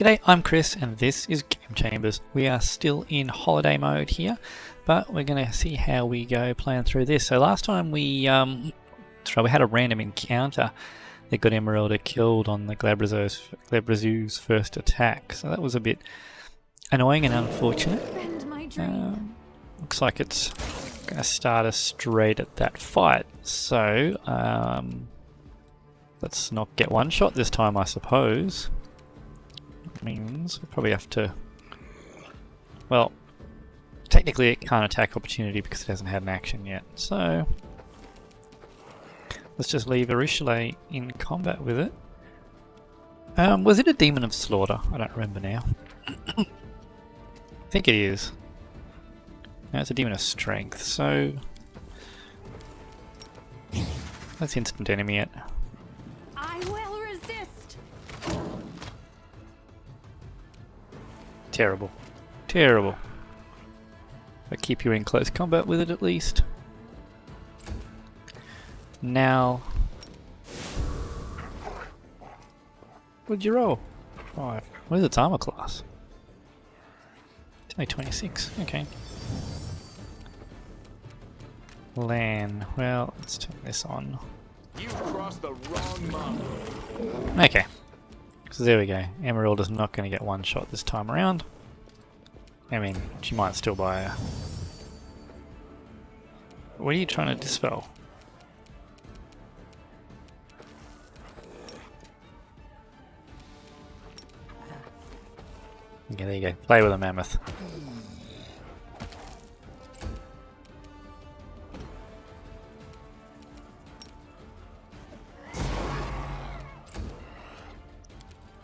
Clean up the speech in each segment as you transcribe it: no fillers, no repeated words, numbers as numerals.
G'day, I'm Chris and this is Game Chambers. We are still in holiday mode here, but we're going to see how we go playing through this. So last time we had a random encounter that got Emeralda killed on the Glabrazoo's first attack. So that was a bit annoying and unfortunate. Looks like it's going to start us straight at that fight. So let's not get one shot this time, I suppose. Means we'll probably have to, well, technically it can't attack opportunity because it hasn't had an action yet, so let's just leave Arishale in combat with it. Was it a Demon of Slaughter? I don't remember now. I think it is. No, it's a Demon of Strength, so let's instant enemy it. Terrible. Terrible. I keep you in close combat with it at least. Now... what'd you roll? 5. What is its armor class? It's only 26. Okay. Lann. Well, let's turn this on. You crossed the wrong mountain. Okay. So there we go. Emeralda's not going to get one shot this time around. I mean, she might still buy her. What are you trying to dispel? Okay, there you go. Play with a mammoth.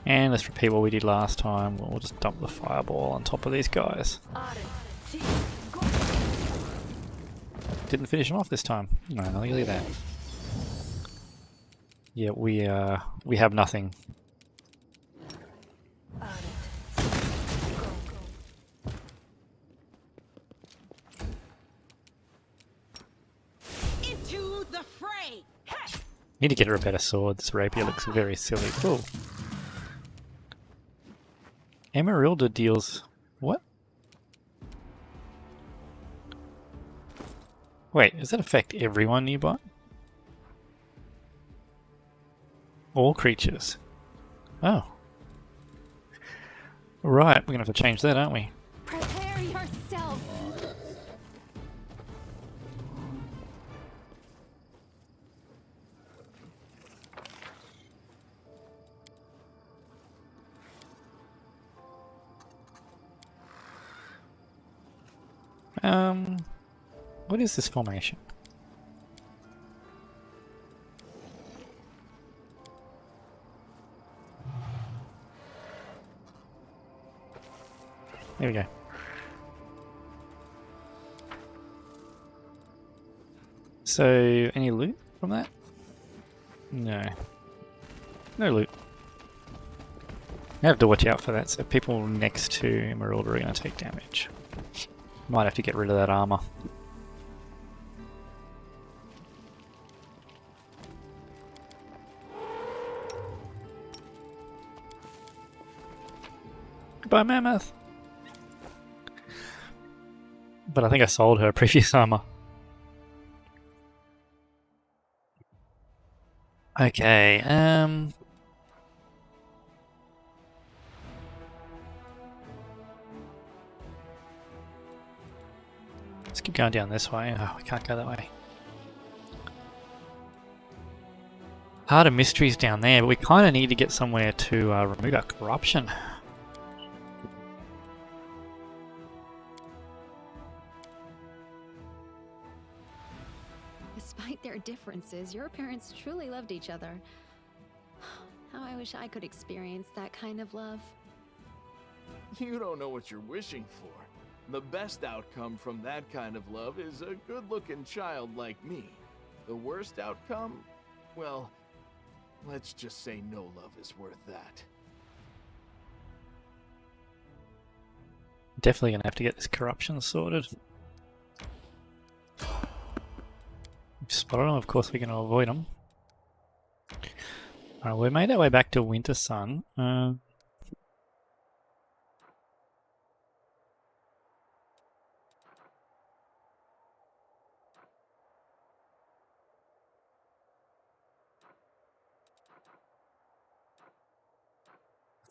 And let's repeat what we did last time. We'll just dump the fireball on top of these guys. Didn't finish them off this time. No, look at that. Yeah, we have nothing. Into the fray. Need to get her a better sword. This rapier looks very silly. Cool. Emeralda deals... what? Wait, does that affect everyone nearby? All creatures. Oh. Right, we're gonna have to change that, aren't we? Prepare yourself. What is this formation? There we go. So, any loot from that? No. No loot. I have to watch out for that, so people next to Emeralda are going to take damage. Might have to get rid of that armor. Goodbye, mammoth. But I think I sold her previous armor. Okay, let's keep going down this way. Oh, we can't go that way. Heart of Mysteries down there, but we kind of need to get somewhere to remove our corruption. Despite their differences, your parents truly loved each other. How I wish I could experience that kind of love. You don't know what you're wishing for. The best outcome from that kind of love is a good-looking child like me. The worst outcome? Well, let's just say no love is worth that. Definitely gonna have to get this corruption sorted. Spotted them, of course we're gonna avoid them. Alright, we made our way back to Winter Sun.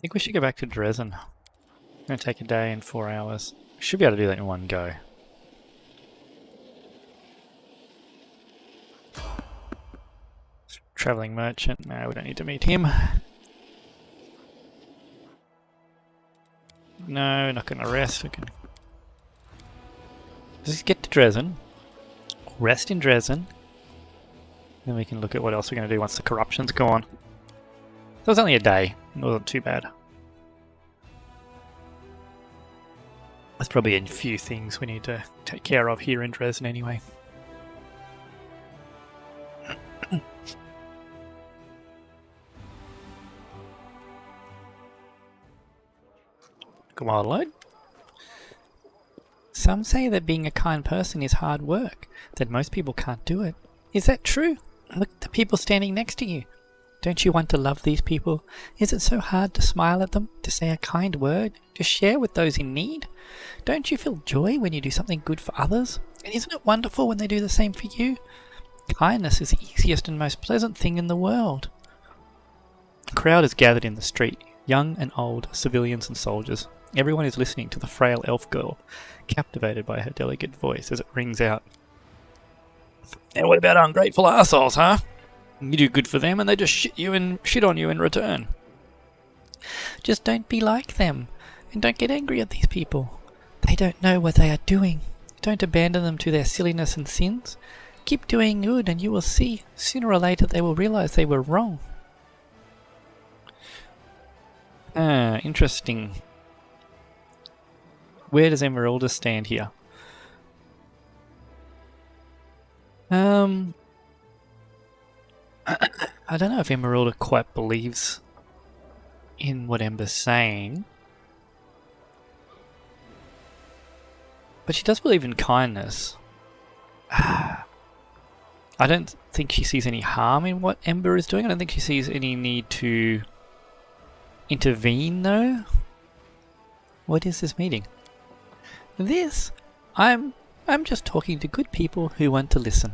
think we should go back to Dresden. It's going to take a day and 4 hours. We should be able to do that in one go. Traveling merchant. No, we don't need to meet him. No, we're not going to rest. We can just get to Dresden. Rest in Dresden. Then we can look at what else we're going to do once the corruption's gone. So it was only a day. It wasn't too bad. There's probably a few things we need to take care of here in Dresden anyway. Come on, load. Some say that being a kind person is hard work, that most people can't do it. Is that true? Look at the people standing next to you. Don't you want to love these people? Is it so hard to smile at them, to say a kind word, to share with those in need? Don't you feel joy when you do something good for others? And isn't it wonderful when they do the same for you? Kindness is the easiest and most pleasant thing in the world. A crowd is gathered in the street, young and old, civilians and soldiers. Everyone is listening to the frail elf girl, captivated by her delicate voice as it rings out. And what about ungrateful assholes, huh? You do good for them and they just shit on you in return. Just don't be like them, and don't get angry at these people. They don't know what they are doing. Don't abandon them to their silliness and sins. Keep doing good and you will see, sooner or later they will realize they were wrong. Interesting. Where does Emeralda stand here? I don't know if Emeralda quite believes in what Ember's saying. But she does believe in kindness. I don't think she sees any harm in what Ember is doing. I don't think she sees any need to intervene, though. What is this meeting? This? I'm just talking to good people who want to listen.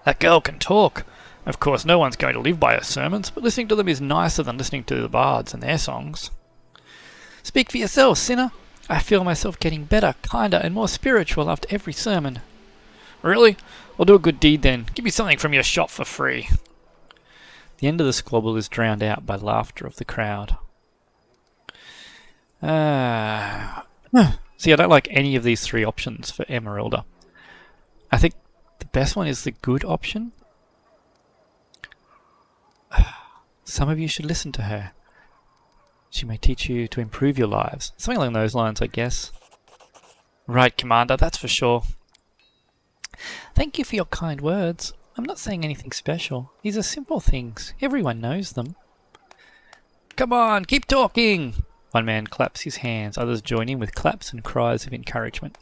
That girl can talk. Of course, no one's going to live by her sermons, but listening to them is nicer than listening to the bards and their songs. Speak for yourself, sinner. I feel myself getting better, kinder, and more spiritual after every sermon. Really? Well, do a good deed then. Give me something from your shop for free. The end of the squabble is drowned out by laughter of the crowd. See, I don't like any of these three options for Emeralda. I think the best one is the good option. Some of you should listen to her. She may teach you to improve your lives. Something along those lines, I guess. Right, Commander, that's for sure. Thank you for your kind words. I'm not saying anything special. These are simple things. Everyone knows them. Come on, keep talking! One man claps his hands, others join in with claps and cries of encouragement.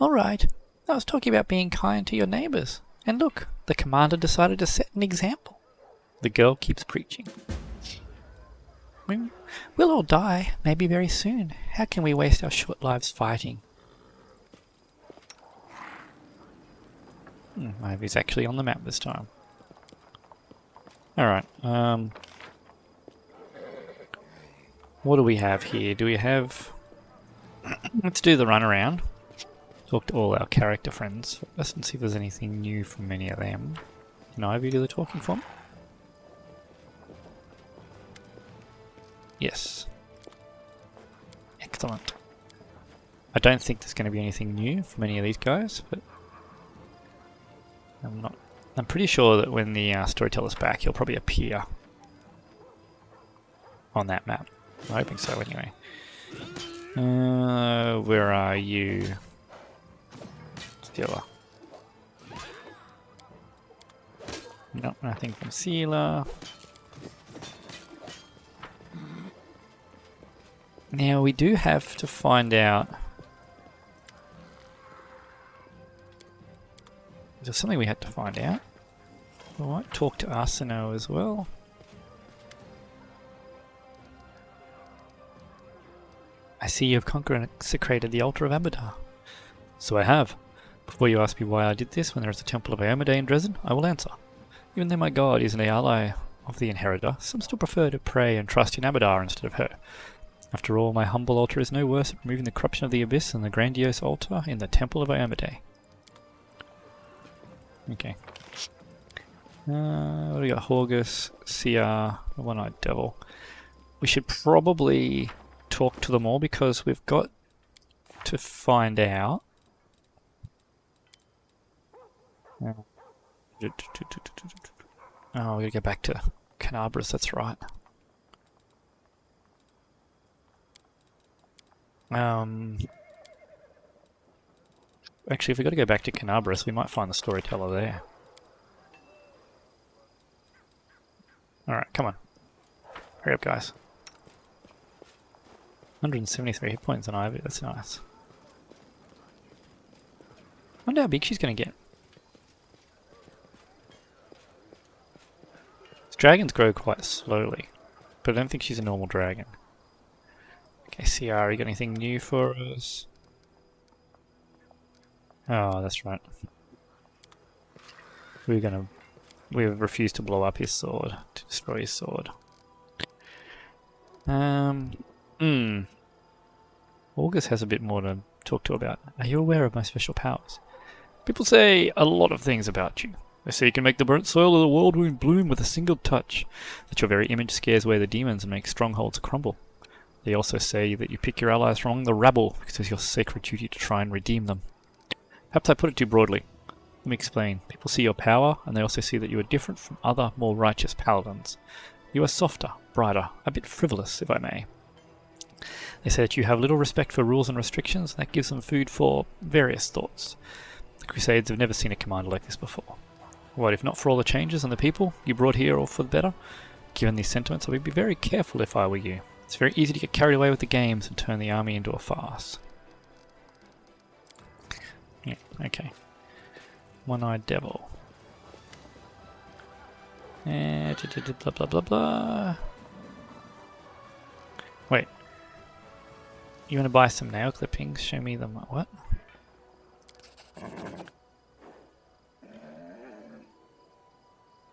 All right, I was talking about being kind to your neighbours. And look, the commander decided to set an example. The girl keeps preaching. We'll all die, maybe very soon. How can we waste our short lives fighting? Maybe he's actually on the map this time. Alright, what do we have here? Do we have... Let's do the run around. Talk to all our character friends first and see if there's anything new from any of them. Can Ivy do the talking for me? Yes. Excellent. I don't think there's going to be anything new from any of these guys, but I'm pretty sure that when the storyteller's back, he'll probably appear on that map. I'm hoping so, anyway. Where are you? Stealer. Nope, nothing from Sealer. Now we do have to find out. There's something we had to find out. We might talk to Arsino as well. I see you have consecrated the altar of Abadar. So I have. Before you ask me why I did this when there is a temple of Iomedae in Dresden, I will answer. Even though my god isn't an ally of the inheritor, some still prefer to pray and trust in Abadar instead of her. After all, my humble altar is no worse at removing the corruption of the abyss than the grandiose altar in the temple of Iomedae. Okay. What do we got? Horgus, CR, the One-Eyed Devil. We should probably talk to them all because we've got to find out. Oh, we gotta go back to Canabras, that's right. Actually, if we got to go back to Canabras, we might find the storyteller there. Alright, come on. Hurry up, guys. 173 hit points on Ivy, that's nice. Wonder how big she's going to get. Dragons grow quite slowly, but I don't think she's a normal dragon. Okay, CR, you got anything new for us? Oh, that's right. We refused to blow up his sword, to destroy his sword. August has a bit more to talk to about. Are you aware of my special powers? People say a lot of things about you. They say you can make the burnt soil of the world wound bloom with a single touch, that your very image scares away the demons and makes strongholds crumble. They also say that you pick your allies from among the rabble because it's your sacred duty to try and redeem them. Perhaps I put it too broadly. Let me explain. People see your power, and they also see that you are different from other, more righteous paladins. You are softer, brighter, a bit frivolous, if I may. They say that you have little respect for rules and restrictions, and that gives them food for various thoughts. The Crusades have never seen a commander like this before. What, if not for all the changes and the people you brought here all for the better? Given these sentiments, I would be very careful if I were you. It's very easy to get carried away with the games and turn the army into a farce. Yeah, okay. One-Eyed Devil. Blah blah blah blah. Wait. You want to buy some nail clippings? Show me them. What?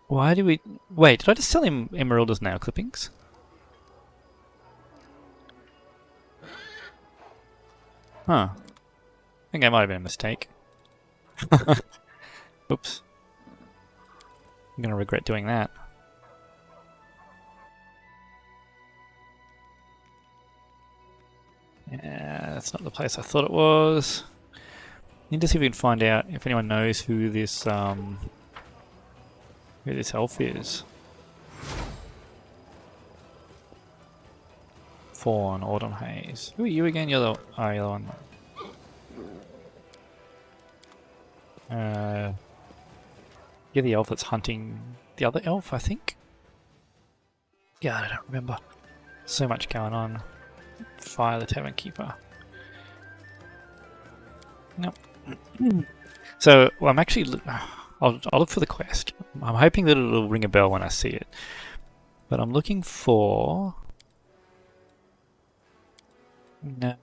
Why do we... Wait, did I just sell him Emeralda's nail clippings? Huh. I think that might have been a mistake. Oops. I'm gonna regret doing that. Yeah, that's not the place I thought it was. Need to see if we can find out if anyone knows who this elf is. Fawn, Autumn Haze. Who are you again? You're the one. You're the elf that's hunting the other elf, I think? Yeah, I don't remember. So much going on. Fire the Tavern Keeper. Nope. So, well, I'm actually... I'll look for the quest. I'm hoping that it'll ring a bell when I see it. But I'm looking for... No.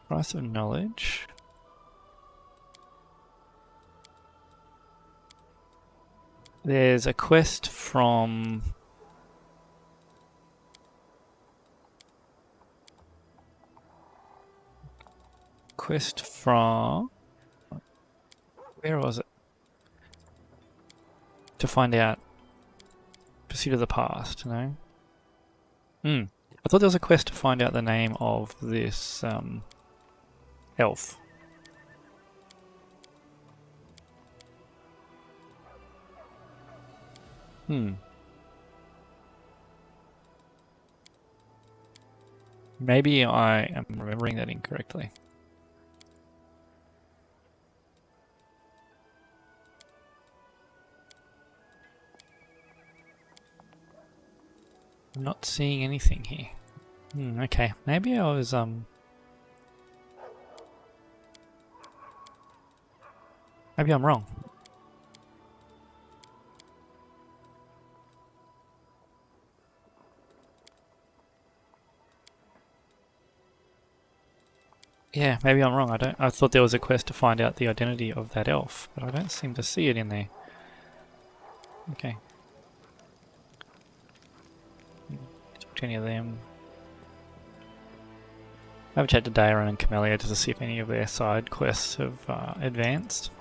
Price of Knowledge. There's a quest from... Where was it? To find out... Pursuit of the Past, no? I thought there was a quest to find out the name of this elf. Maybe I am remembering that incorrectly. I'm not seeing anything here. Okay, maybe I was maybe I'm wrong. Yeah, maybe I'm wrong. I thought there was a quest to find out the identity of that elf, but I don't seem to see it in there. Okay. Talk to any of them. I have a chat to Daeron and Camellia just to see if any of their side quests have advanced.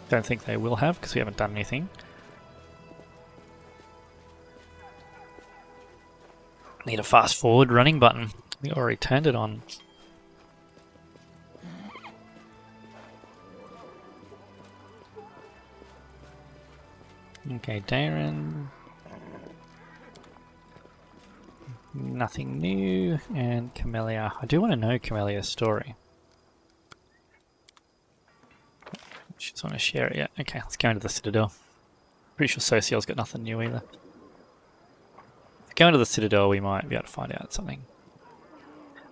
Don't think they will have because we haven't done anything. Need a fast forward running button. We already turned it on. Okay, Daeron. Nothing new. And Camellia. I do want to know Camellia's story. She doesn't want to share it yet. Okay, let's go into the Citadel. Pretty sure Social's got nothing new either. If we go into the Citadel, we might be able to find out something.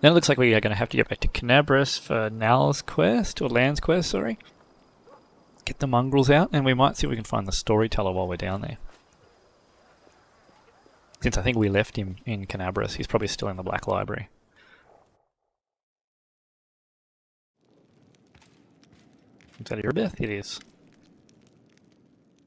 Then it looks like we are going to have to get back to Canabras for Nal's quest, or Lann's quest, sorry. Get the mongrels out, and we might see if we can find the storyteller while we're down there. Since I think we left him in Canabras, he's probably still in the Black Library. Is that Erebeth? It is.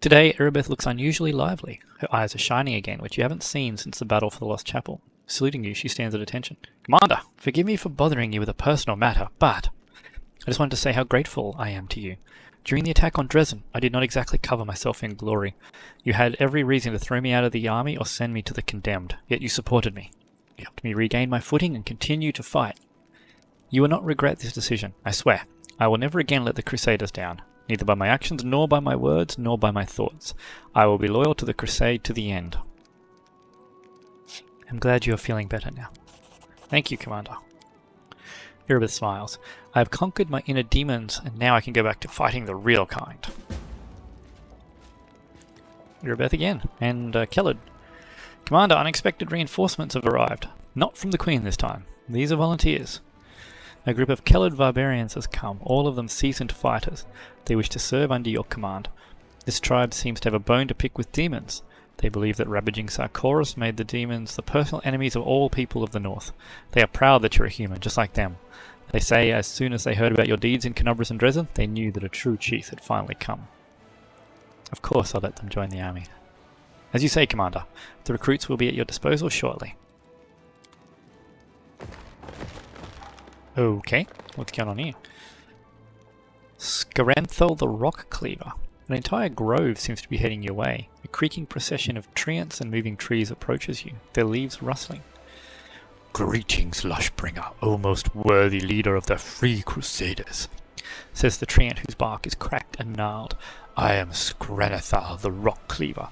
Today, Erebeth looks unusually lively. Her eyes are shining again, which you haven't seen since the battle for the Lost Chapel. Saluting you, she stands at attention. Commander, forgive me for bothering you with a personal matter, but I just wanted to say how grateful I am to you. During the attack on Dresden, I did not exactly cover myself in glory. You had every reason to throw me out of the army or send me to the condemned, yet you supported me. You helped me regain my footing and continue to fight. You will not regret this decision, I swear. I will never again let the Crusaders down, neither by my actions, nor by my words, nor by my thoughts. I will be loyal to the Crusade to the end. I'm glad you are feeling better now. Thank you, Commander. Erebeth smiles. I have conquered my inner demons, and now I can go back to fighting the real kind. Erebeth again, and Kellid. Commander, unexpected reinforcements have arrived. Not from the Queen this time. These are volunteers. A group of Kellid barbarians has come, all of them seasoned fighters. They wish to serve under your command. This tribe seems to have a bone to pick with demons. They believe that ravaging Sarkoris made the demons the personal enemies of all people of the North. They are proud that you're a human, just like them. They say as soon as they heard about your deeds in Canabras and Dresden, they knew that a true chief had finally come. Of course I'll let them join the army. As you say, Commander, the recruits will be at your disposal shortly. Okay, what's going on here? Scaranthel the Rock Cleaver. An entire grove seems to be heading your way. A creaking procession of treants and moving trees approaches you, their leaves rustling. Greetings, Lushbringer, O most worthy leader of the Free Crusaders, says the treant whose bark is cracked and gnarled. I am Scaranthel the Rock Cleaver.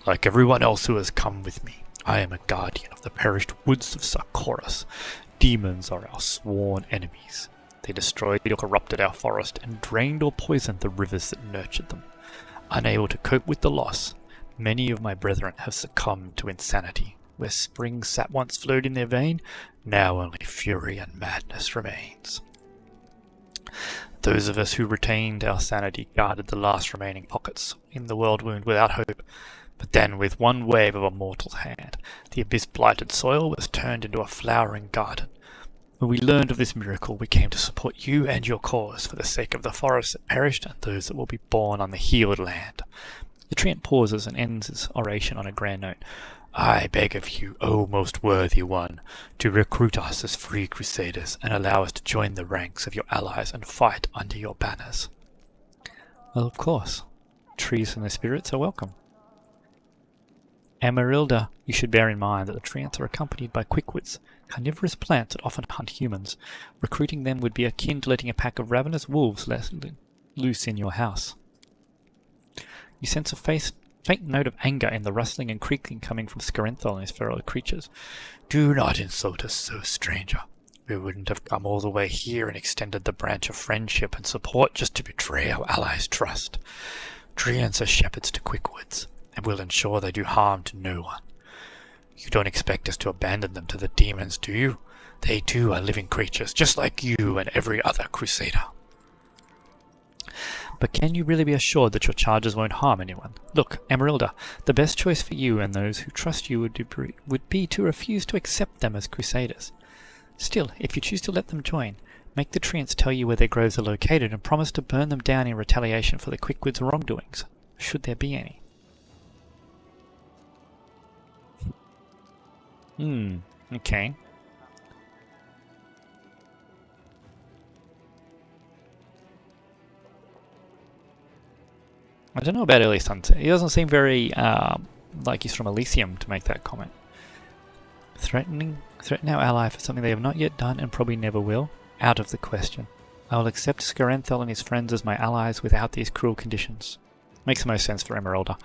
Like everyone else who has come with me, I am a guardian of the perished woods of Sarkoris. Demons are our sworn enemies. They destroyed or corrupted our forest and drained or poisoned the rivers that nurtured them. Unable to cope with the loss, many of my brethren have succumbed to insanity. Where spring sap once flowed in their vein, now only fury and madness remains. Those of us who retained our sanity guarded the last remaining pockets in the world wound without hope, but then with one wave of a mortal's hand, the abyss-blighted soil was turned into a flowering garden. When we learned of this miracle, we came to support you and your cause for the sake of the forests that perished and those that will be born on the healed land. The treant pauses and ends his oration on a grand note. I beg of you, O most worthy one, to recruit us as free crusaders and allow us to join the ranks of your allies and fight under your banners. Well, of course. Trees and their spirits are welcome. Amarilda, you should bear in mind that the treants are accompanied by quickwits, carnivorous plants that often hunt humans. Recruiting them would be akin to letting a pack of ravenous wolves loose in your house. You sense a faint note of anger in the rustling and creaking coming from Scaranthel and his fellow creatures. Do not insult us so, stranger. We wouldn't have come all the way here and extended the branch of friendship and support just to betray our allies' trust. Treants are shepherds to quickwoods, and will ensure they do harm to no one. You don't expect us to abandon them to the demons, do you? They too are living creatures, just like you and every other crusader. But can you really be assured that your charges won't harm anyone? Look, Amarilda, the best choice for you and those who trust you would be to refuse to accept them as crusaders. Still, if you choose to let them join, Make the treants tell you where their groves are located and promise to burn them down in retaliation for the Quickwoods' wrongdoings, should there be any. Okay. I don't know about early sunset. He doesn't seem very like he's from Elysium to make that comment. Threaten our ally for something they have not yet done and probably never will? Out of the question. I will accept Scarenthel and his friends as my allies without these cruel conditions. Makes the most sense for Emeralda.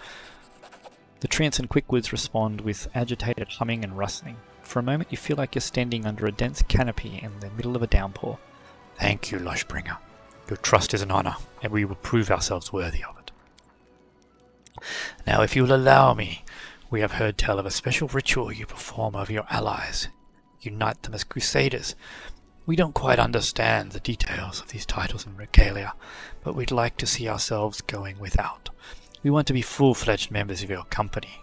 The treants and Quickwoods respond with agitated humming and rustling. For a moment you feel like you're standing under a dense canopy in the middle of a downpour. Thank you, Lushbringer. Your trust is an honour, and we will prove ourselves worthy of it. Now, if you will allow me, we have heard tell of a special ritual you perform over your allies. Unite them as crusaders. We don't quite understand the details of these titles and regalia, but we'd like to see ourselves going without. We want to be full-fledged members of your company.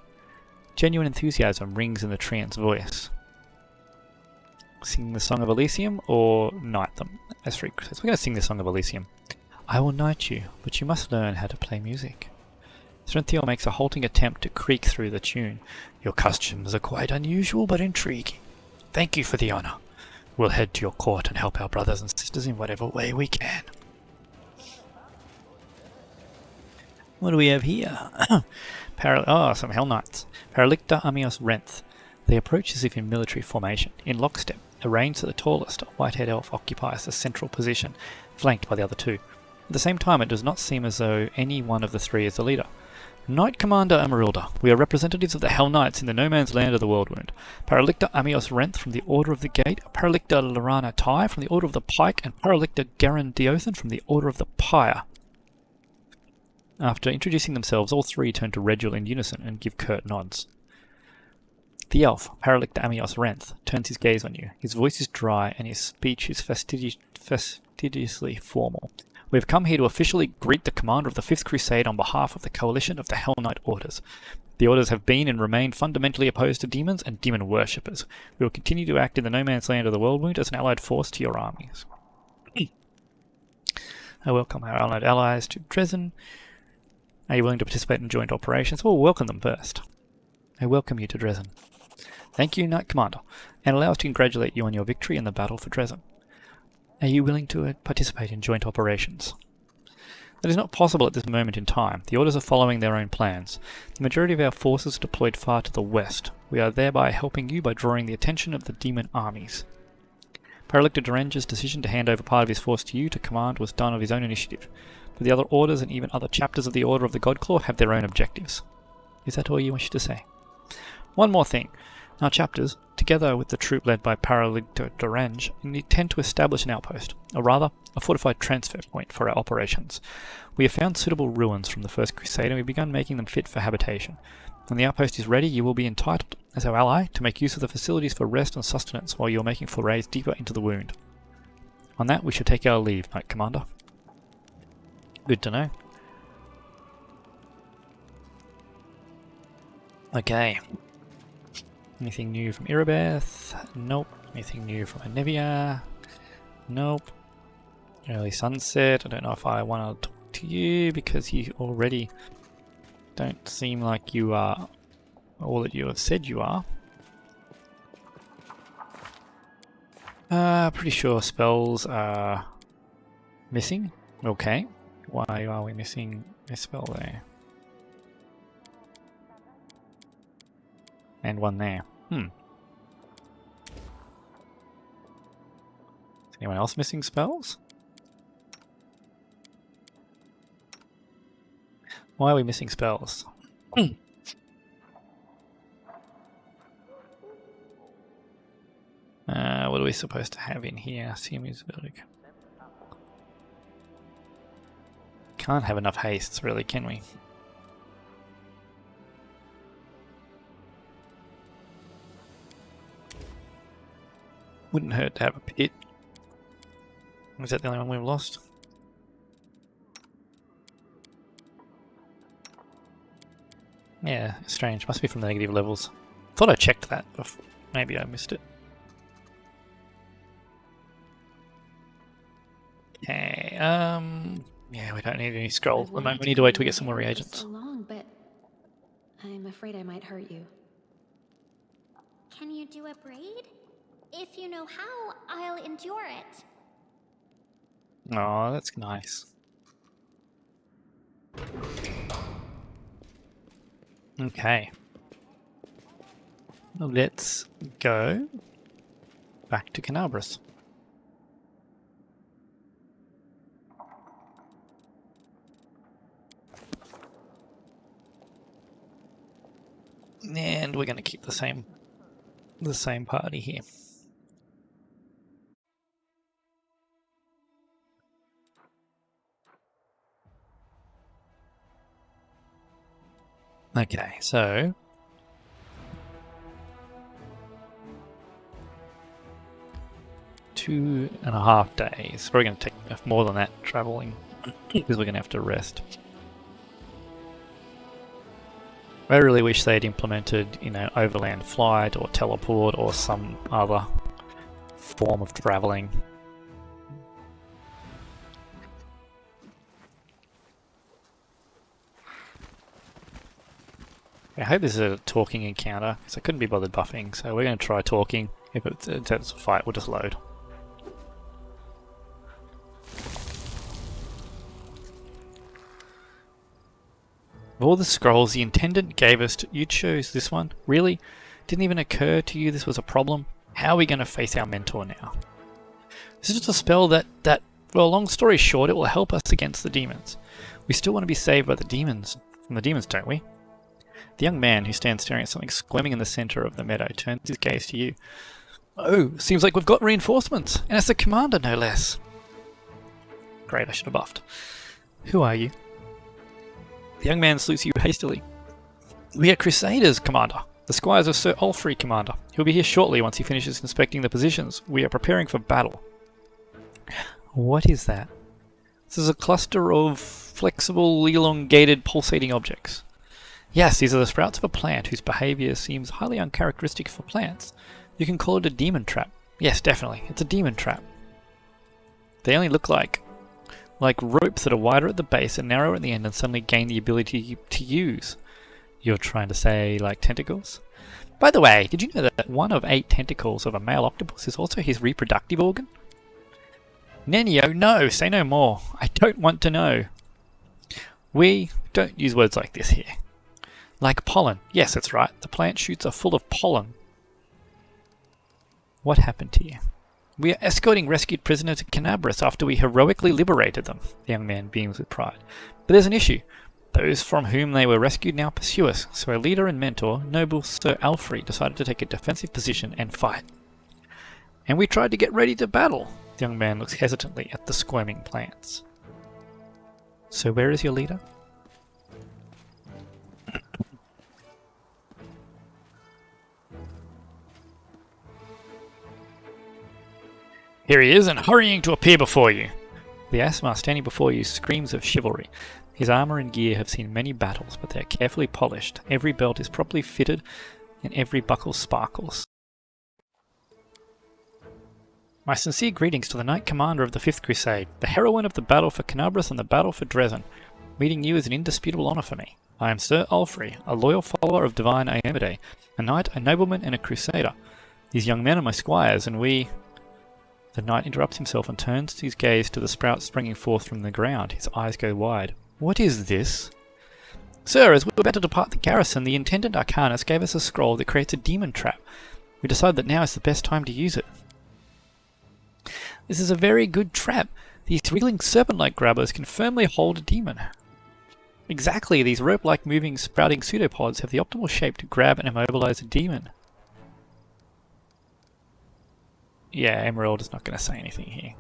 Genuine enthusiasm rings in the treant's voice. Sing the Song of Elysium or knight them as free crusades? We're going to sing the Song of Elysium. I will knight you, but you must learn how to play music. Srenthiel makes a halting attempt to creak through the tune. Your customs are quite unusual but intriguing. Thank you for the honour. We'll head to your court and help our brothers and sisters in whatever way we can. What do we have here? Some Hell Knights. Paralicta Amios Renth. They approach as if in military formation, in lockstep, arranged so the tallest, a white-haired elf occupies the central position, flanked by the other two. At the same time, it does not seem as though any one of the three is the leader. Knight Commander Emeralda, we are representatives of the Hell Knights in the no man's land of the Worldwound. Paralicta Amios Renth from the Order of the Gate, Paralicta Lorana Tai from the Order of the Pike, and Paralicta Garen Diothan from the Order of the Pyre. After introducing themselves, all three turn to Regil in unison and give curt nods. The elf, Paralicta Amios Renth, turns his gaze on you. His voice is dry and his speech is fastidiously formal. We have come here to officially greet the commander of the Fifth Crusade on behalf of the coalition of the Hell Knight Orders. The Orders have been and remain fundamentally opposed to demons and demon worshippers. We will continue to act in the no man's land of the Worldwound as an allied force to your armies. I welcome our allied allies to Dresden. Are you willing to participate in joint operations? We'll welcome them first. I welcome you to Dresden. Thank you, Knight Commander, and allow us to congratulate you on your victory in the battle for Dresden. Are you willing to participate in joint operations? That is not possible at this moment in time. The Orders are following their own plans. The majority of our forces are deployed far to the west. We are thereby helping you by drawing the attention of the demon armies. Paralicta Durange's decision to hand over part of his force to you to command was done of his own initiative, but the other Orders and even other chapters of the Order of the Godclaw have their own objectives. Is that all you wish to say? One more thing. Our chapters, together with the troop led by Paralicta Durange, intend to establish an outpost, or rather, a fortified transfer point for our operations. We have found suitable ruins from the First Crusade and we've begun making them fit for habitation. When the outpost is ready, you will be entitled, as our ally, to make use of the facilities for rest and sustenance while you are making forays deeper into the wound. On that, we shall take our leave, Knight Commander. Good to know. Okay. Anything new from Irabeth? Nope. Anything new from Anevia? Nope. Early sunset. I don't know if I want to talk to you because you already don't seem like you are all that you have said you are. Pretty sure spells are missing. Okay. Why are we missing a spell there? And one there. Is anyone else missing spells? Why are we missing spells? What are we supposed to have in here? CMU's ability. Can't have enough hastes, really, can we? Wouldn't hurt to have a pit. Is that the only one we've lost? Yeah, strange. Must be from the negative levels. Thought I checked that, but maybe I missed it. Okay, yeah, we don't need any scrolls at the I've moment. wanted We need to wait till we comb get some my more hair for reagents. so long, but I'm afraid I might hurt you. Can you do a braid? If you know how, I'll endure it. Oh, that's nice. Okay. Let's go back to Canabras. And we're going to keep the same party here. Okay, so 2.5 days. We're going to take more than that traveling because we're going to have to rest. I really wish they'd implemented, overland flight or teleport or some other form of traveling. I hope this is a talking encounter, because I couldn't be bothered buffing, so we're going to try talking. If it's a fight, we'll just load. Of all the scrolls the Intendant gave us, you chose this one? Really? Didn't even occur to you this was a problem? How are we going to face our mentor now? This is just a spell that, well, long story short, it will help us against the demons. We still want to be saved by the demons, from the demons, don't we? The young man who stands staring at something squirming in the center of the meadow turns his gaze to you. Oh, seems like we've got reinforcements, and it's the commander, no less. Great, I should have buffed. Who are you? The young man salutes you hastily. We are Crusaders, Commander. The squires of Sir Ulfrey, Commander. He'll be here shortly once he finishes inspecting the positions. We are preparing for battle. What is that? This is a cluster of flexible, elongated, pulsating objects. Yes, these are the sprouts of a plant whose behavior seems highly uncharacteristic for plants. You can call it a demon trap. Yes, definitely. It's a demon trap. They only look like ropes that are wider at the base and narrower at the end and suddenly gain the ability to use. You're trying to say like tentacles? By the way, did you know that one of 8 tentacles of a male octopus is also his reproductive organ? Nenio, no, say no more. I don't want to know. We don't use words like this here. Like pollen. Yes, that's right. The plant shoots are full of pollen. What happened to you? We are escorting rescued prisoners to Canabras after we heroically liberated them. The young man beams with pride. But there's an issue. Those from whom they were rescued now pursue us, so our leader and mentor, noble Sir Alfrey, decided to take a defensive position and fight. And we tried to get ready to battle. The young man looks hesitantly at the squirming plants. So where is your leader? Here he is, and hurrying to appear before you. The Asmar standing before you screams of chivalry. His armour and gear have seen many battles, but they are carefully polished. Every belt is properly fitted, and every buckle sparkles. My sincere greetings to the Knight Commander of the 5th Crusade, the heroine of the battle for Canabras and the battle for Dresden. Meeting you is an indisputable honour for me. I am Sir Ulfrey, a loyal follower of divine Aemade, a knight, a nobleman, and a crusader. These young men are my squires, and we... The knight interrupts himself and turns his gaze to the sprout springing forth from the ground. His eyes go wide. What is this? Sir, as we were about to depart the garrison, the Intendant Arcanus gave us a scroll that creates a demon trap. We decided that now is the best time to use it. This is a very good trap. These wriggling serpent-like grabbers can firmly hold a demon. Exactly, these rope-like moving sprouting pseudopods have the optimal shape to grab and immobilize a demon. Yeah, Emerald is not going to say anything here.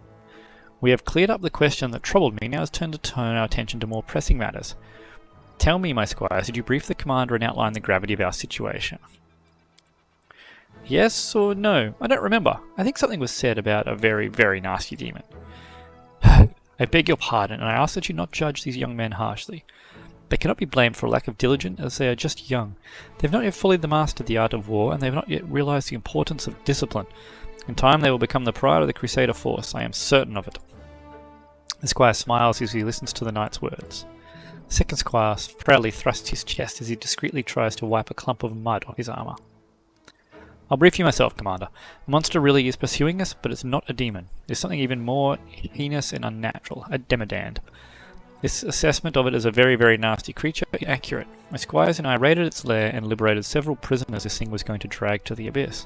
We have cleared up the question that troubled me, now it's time to turn our attention to more pressing matters. Tell me, my squires, did you brief the commander and outline the gravity of our situation? Yes or no? I don't remember. I think something was said about a very, very nasty demon. I beg your pardon, and I ask that you not judge these young men harshly. They cannot be blamed for a lack of diligence, as they are just young. They've not yet fully mastered the art of war, and they've not yet realized the importance of discipline. In time they will become the pride of the Crusader force, I am certain of it. The squire smiles as he listens to the knight's words. The second squire proudly thrusts his chest as he discreetly tries to wipe a clump of mud off his armour. I'll brief you myself, Commander. The monster really is pursuing us, but it's not a demon. It's something even more heinous and unnatural, a Demodand. This assessment of it as a very, very nasty creature is accurate. My squires and I raided its lair and liberated several prisoners this thing was going to drag to the abyss.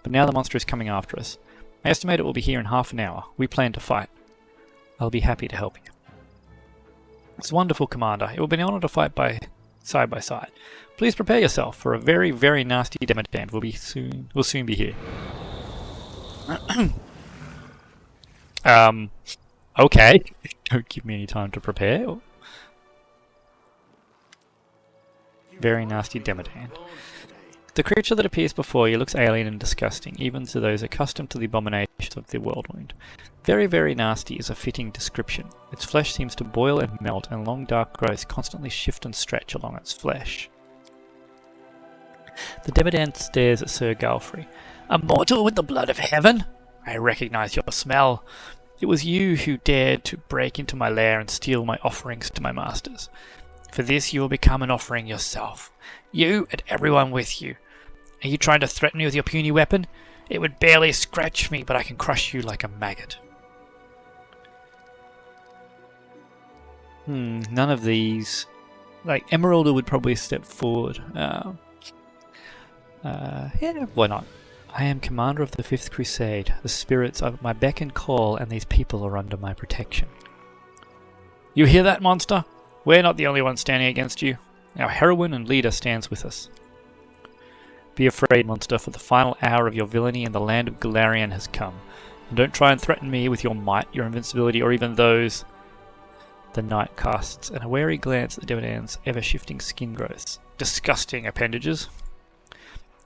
But now the monster is coming after us. I estimate it will be here in half an hour. We plan to fight. I'll be happy to help you. It's wonderful, Commander. It will be an honour to fight side by side. Please prepare yourself, for a very, very nasty Demodand will soon be here. Okay. Don't give me any time to prepare. Very nasty Demodand. The creature that appears before you looks alien and disgusting, even to those accustomed to the abominations of the Worldwound. Very, very nasty is a fitting description. Its flesh seems to boil and melt, and long dark growths constantly shift and stretch along its flesh. The Demodand stares at Sir Galfrey. A mortal with the blood of heaven? I recognize your smell. It was you who dared to break into my lair and steal my offerings to my masters. For this you will become an offering yourself. You and everyone with you. Are you trying to threaten me with your puny weapon? It would barely scratch me, but I can crush you like a maggot. None of these... Like, Emeralda would probably step forward. Yeah, why not? I am commander of the 5th Crusade. The spirits are at my beck and call, and these people are under my protection. You hear that, monster? We're not the only ones standing against you. Our heroine and leader stands with us. Be afraid, monster, for the final hour of your villainy in the land of Galarian has come. And don't try and threaten me with your might, your invincibility, or even those... The knight casts an wary glance at the Demodand's ever-shifting skin growths. Disgusting appendages.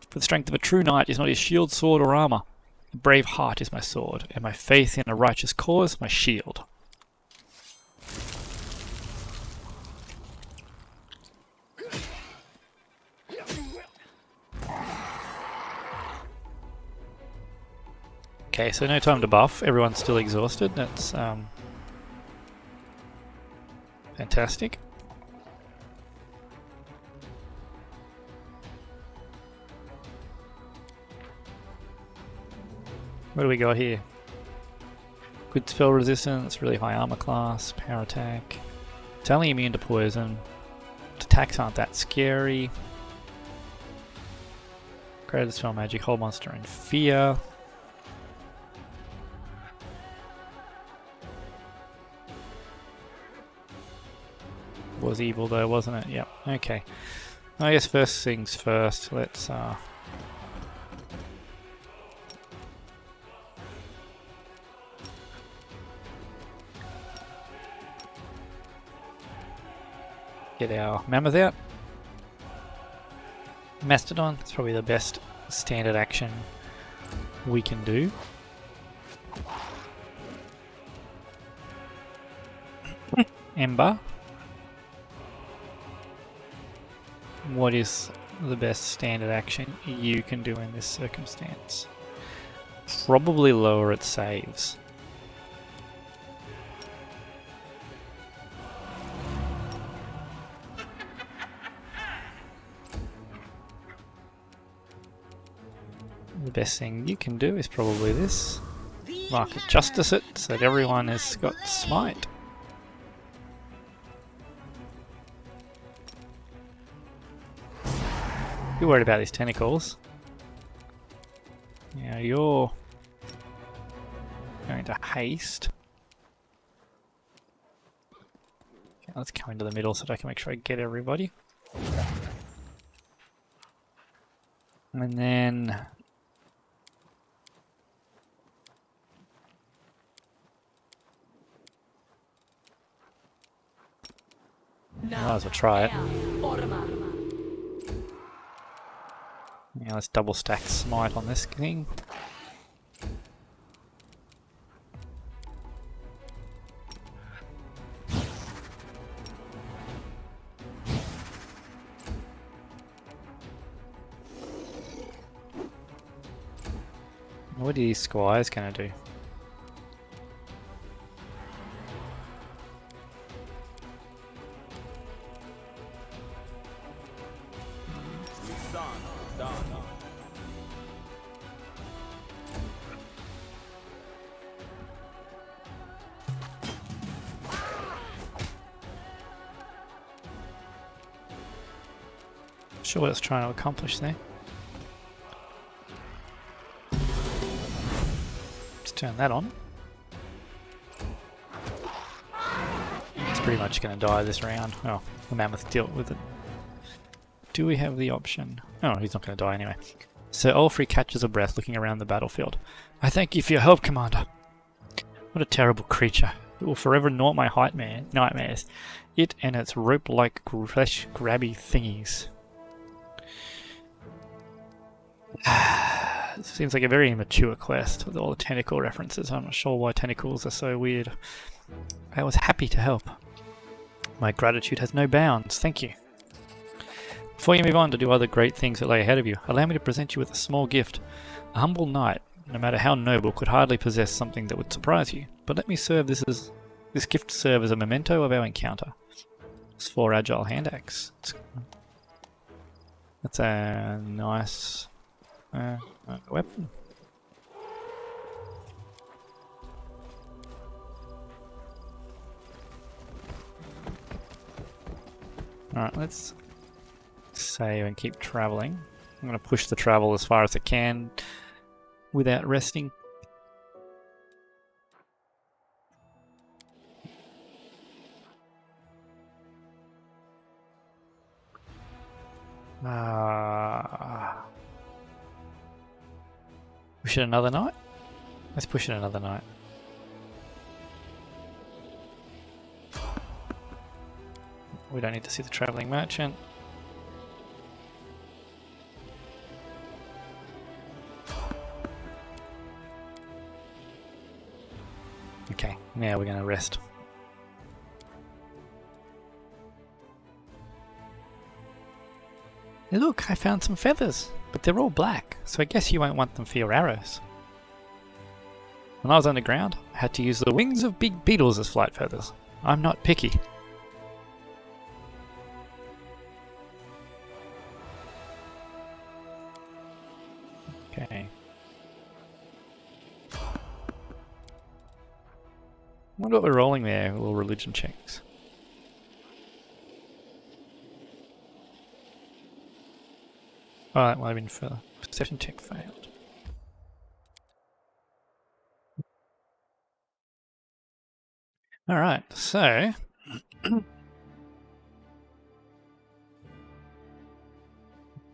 For the strength of a true knight is not his shield, sword, or armour. A brave heart is my sword, and my faith in a righteous cause my shield. Okay, so no time to buff. Everyone's still exhausted. That's fantastic. What do we got here? Good spell resistance, really high armor class, power attack. It's only immune to poison. Attacks aren't that scary. Created spell magic, hold monster in fear. Was evil though, wasn't it? Yep, okay. I guess first things first, let's get our mammoth out. Mastodon, that's probably the best standard action we can do. Ember. What is the best standard action you can do in this circumstance? Probably lower its saves. The best thing you can do is probably this. Mark it, justice it, so that everyone has got smite. You're worried about these tentacles. Now you're going to haste. Okay, let's come into the middle so that I can make sure I get everybody. And then... might as well try it. Yeah, let's double stack smite on this thing. What are these squires gonna do? Don. Sure what it's trying to accomplish there. Let's turn that on. It's pretty much going to die this round. Oh, the mammoth dealt with it. Do we have the option? Oh, he's not going to die anyway. So Ulfrey catches a breath looking around the battlefield. I thank you for your help, Commander. What a terrible creature. It will forever gnawt my nightmares. It and its rope-like flesh grabby thingies. It seems like a very immature quest with all the tentacle references. I'm not sure why tentacles are so weird. I was happy to help. My gratitude has no bounds. Thank you. Before you move on to do other great things that lay ahead of you, allow me to present you with a small gift. A humble knight, no matter how noble, could hardly possess something that would surprise you. But let me serve this gift serve as a memento of our encounter. It's 4 agile hand axe. That's a nice weapon. Alright, let's save and keep traveling. I'm going to push the travel as far as I can without resting. Push it another night? Let's push it another night. We don't need to see the travelling merchant. Okay, now we're going to rest. Hey look, I found some feathers, but they're all black, so I guess you won't want them for your arrows. When I was underground, I had to use the wings of big beetles as flight feathers. I'm not picky. Okay. I wonder what we're rolling there, little religion checks. Oh, that might have been for perception check failed. Alright, so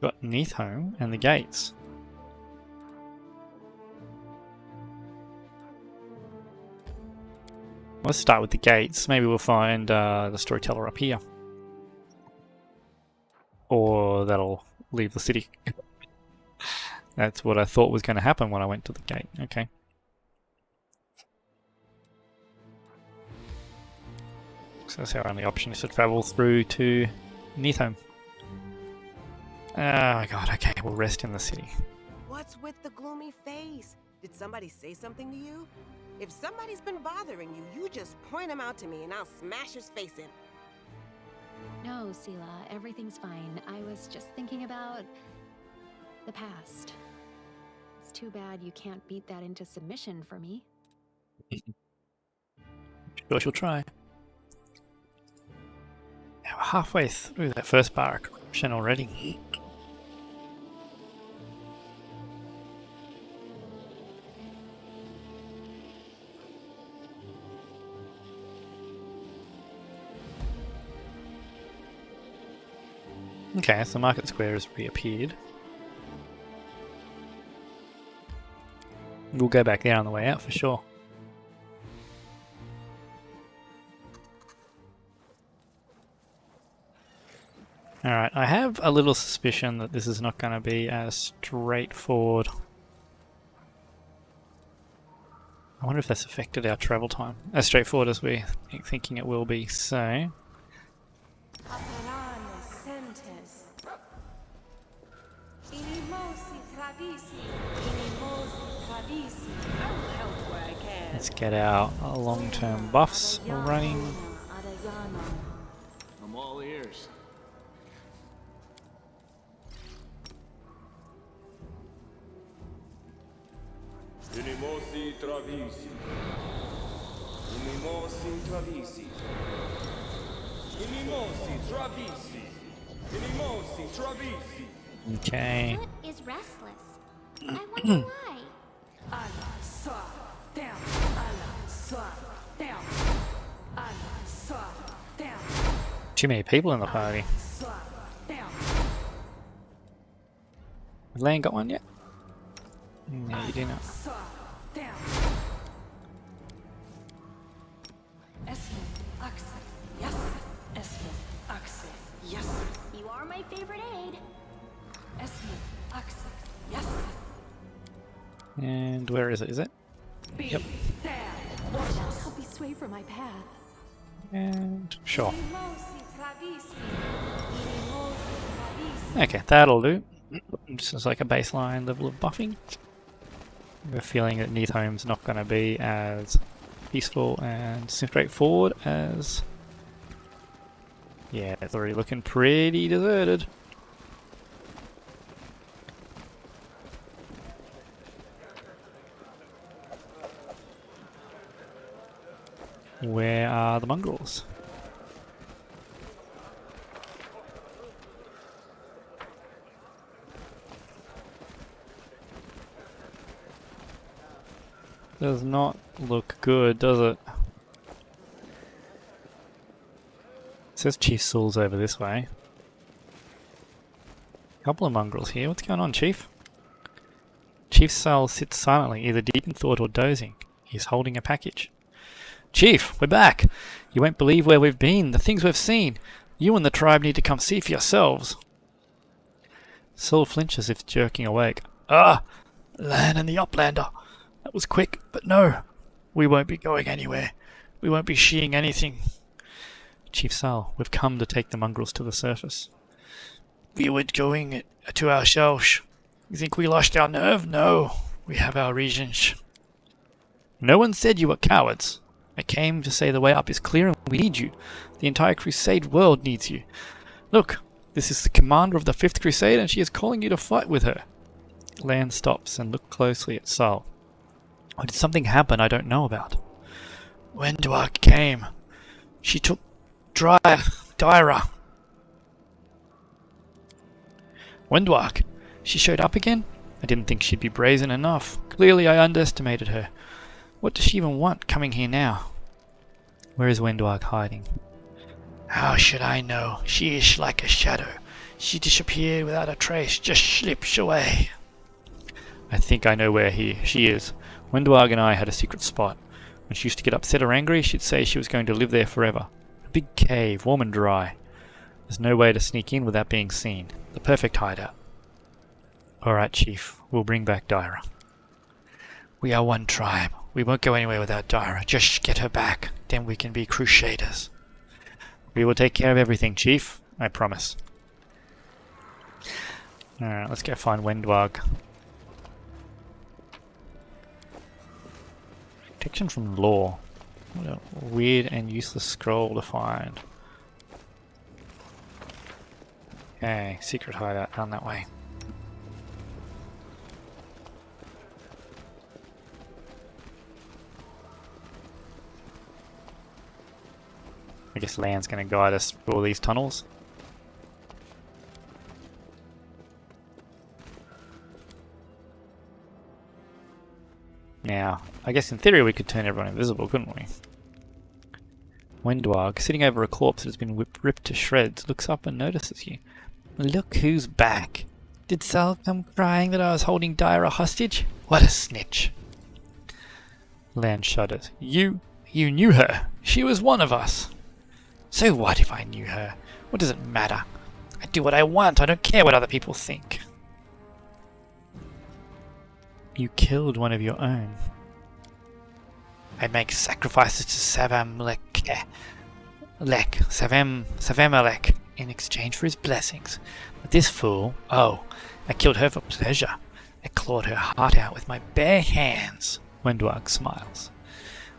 got Neathholm and the gates. Let's start with the gates. Maybe we'll find the storyteller up here. Or that'll leave the city. That's what I thought was going to happen when I went to the gate. Okay. So that's our only option, is to travel through to Neathholm. Oh my god, okay, we'll rest in the city. What's with the gloomy face? Did somebody say something to you? If somebody's been bothering you, you just point him out to me and I'll smash his face in. No, Sela, everything's fine. I was just thinking about the past. It's too bad you can't beat that into submission for me. Sure, she'll try. Now we're halfway through that first bar of corruption already. Okay, so the market square has reappeared. We'll go back there on the way out for sure. Alright, I have a little suspicion that this is not going to be as straightforward. I wonder if that's affected our travel time. As straightforward as we're thinking it will be, so... Let's get our long-term buffs running. I'm all ears. Inimosi travisi. Inimosi travisi. Inimosi travisi. Inimosi travisi. Okay. Foot is restless. I wonder why. Too many people in the party. Has Lann got one yet? No, you do not. You are my favorite aide. And where is it? Is it? Yep. Help me sway from my path. And sure. Okay, that'll do. Just as like a baseline level of buffing. I have a feeling that Neathome's not going to be as peaceful and straightforward as... Yeah, it's already looking pretty deserted. Where are the mongrels? Does not look good, does it? It says Chief Saul's over this way. Couple of mongrels here. What's going on, Chief? Chief Saul sits silently, either deep in thought or dozing. He's holding a package. Chief, we're back! You won't believe where we've been, the things we've seen. You and the tribe need to come see for yourselves. Saul flinches as if jerking awake. Ah! Lann and the Uplander! That was quick, but no! We won't be going anywhere. We won't be seeing anything. Chief Saul, we've come to take the mongrels to the surface. We were going to ourselves. You think we lost our nerve? No. We have our reasons. No one said you were cowards. I came to say the way up is clear and we need you. The entire Crusade world needs you. Look, this is the commander of the 5th Crusade and she is calling you to fight with her. Lann stops and looks closely at Saul. Or did something happen I don't know about? When WotR came, she took Dyra. When WotR? She showed up again? I didn't think she'd be brazen enough. Clearly I underestimated her. What does she even want coming here now? Where is WotR hiding? How should I know? She is like a shadow. She disappeared without a trace, just slips away. I think I know where she is. WotR and I had a secret spot. When she used to get upset or angry, she'd say she was going to live there forever. A big cave, warm and dry. There's no way to sneak in without being seen. The perfect hideout. Alright, Chief. We'll bring back Dyra. We are one tribe. We won't go anywhere without Dyra. Just get her back. Then we can be Crusaders. We will take care of everything, Chief. I promise. Alright, let's go find WotR. Protection from law. What a weird and useless scroll to find. Okay, secret hideout down that way. I guess Lann's going to guide us through all these tunnels. Now, I guess in theory we could turn everyone invisible, couldn't we? WotR, sitting over a corpse that has been ripped to shreds, looks up and notices you. Look who's back. Did Saul come crying that I was holding Dyra hostage? What a snitch. Lann shudders. You knew her. She was one of us. So what if I knew her? What does it matter? I do what I want. I don't care what other people think. You killed one of your own. I make sacrifices to Savemelech in exchange for his blessings. But this fool, I killed her for pleasure. I clawed her heart out with my bare hands. WotR smiles.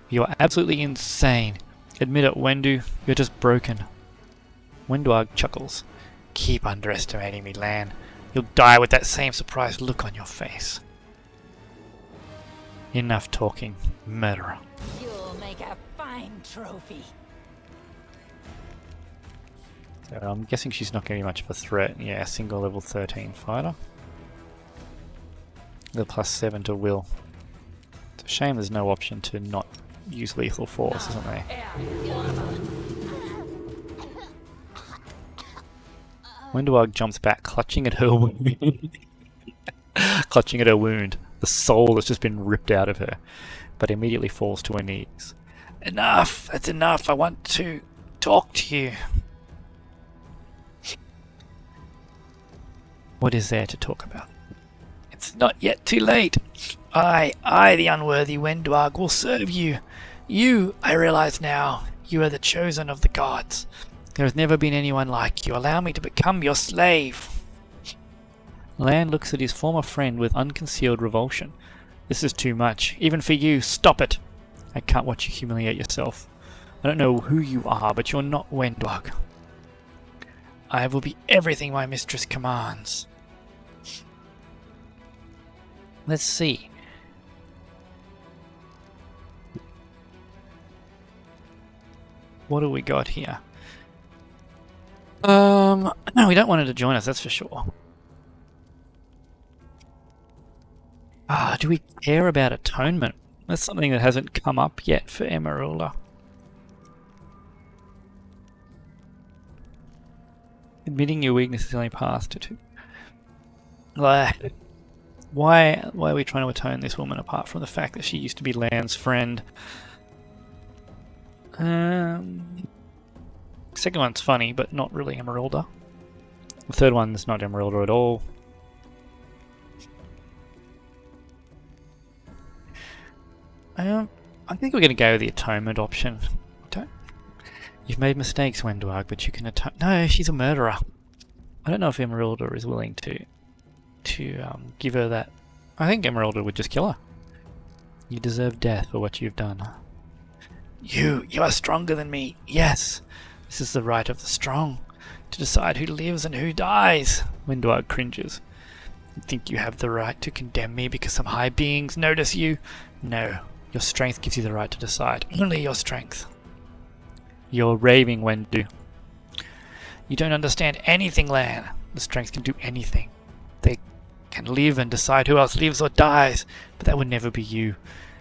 You are absolutely insane. Admit it, Wendu. You're just broken. WotR chuckles. Keep underestimating me, Lann. You'll die with that same surprised look on your face. Enough talking, murderer. You'll make a fine trophy. So I'm guessing she's not going to be much of a threat. Yeah, single level 13 fighter. The +7 to will. It's a shame there's no option to not use lethal force, isn't there? Wendwag jumps back, clutching at her wound. Clutching at her wound. The soul has just been ripped out of her, but immediately falls to her knees. Enough! That's enough! I want to talk to you. What is there to talk about? It's not yet too late. I, the unworthy Wendwag, will serve you. You, I realize now, you are the chosen of the gods. There has never been anyone like you. Allow me to become your slave. Lann looks at his former friend with unconcealed revulsion. This is too much. Even for you, stop it. I can't watch you humiliate yourself. I don't know who you are, but you're not Wendwag. I will be everything my mistress commands. Let's see. What do we got here? No, we don't want her to join us, that's for sure. Do we care about atonement? That's something that hasn't come up yet for Emeralda. Admitting your weakness is the only path to two. Why are we trying to atone this woman apart from the fact that she used to be Lann's friend? Second one's funny, but not really Emeralda. The third one's not Emeralda at all. I think we're going to go with the atonement option. You've made mistakes, Wendwag, but you can atone. No, she's a murderer. I don't know if Emeralda is willing to give her that. I think Emeralda would just kill her. You deserve death for what you've done. You are stronger than me. Yes, this is the right of the strong, to decide who lives and who dies. Wendwag cringes. You think you have the right to condemn me because some high beings notice you? No, your strength gives you the right to decide. Only your strength. You're raving, Wendu. You don't understand anything, Lann. The strength can do anything. They can live and decide who else lives or dies, but that would never be you.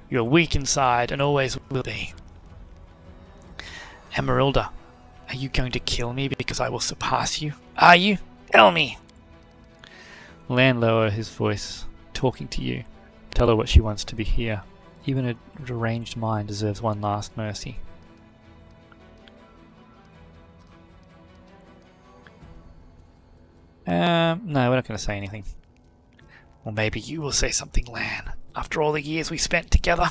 You're weak inside and always will be. Emeralda, are you going to kill me because I will surpass you? Are you? Tell me! Lann lowers his voice, talking to you. Tell her what she wants to be here. Even a deranged mind deserves one last mercy. No, we're not going to say anything. Or maybe you will say something, Lann, after all the years we spent together.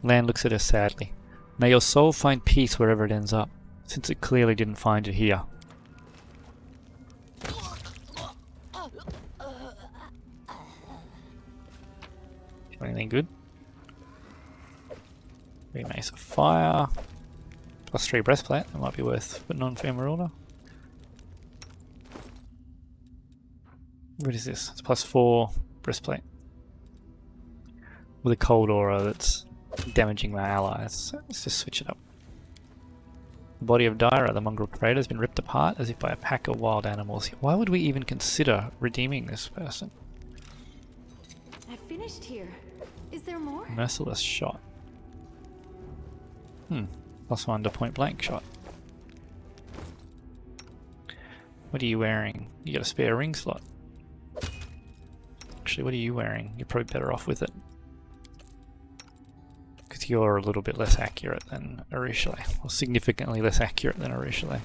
Lann looks at her sadly. May your soul find peace wherever it ends up, since it clearly didn't find it here. Anything good? Mace of Fire. +3 breastplate, that might be worth putting on for Emeralda. What is this? It's +4 breastplate. With a cold aura that's damaging my allies. So let's just switch it up. The body of Dyra, the mongrel trader, has been ripped apart as if by a pack of wild animals. Why would we even consider redeeming this person? I finished here. Is there more? Merciless shot. +1 to point blank shot. What are you wearing? You got a spare ring slot. Actually, what are you wearing? You're probably better off with it. Because you're a little bit less accurate than Arishale. Or significantly less accurate than Arishale.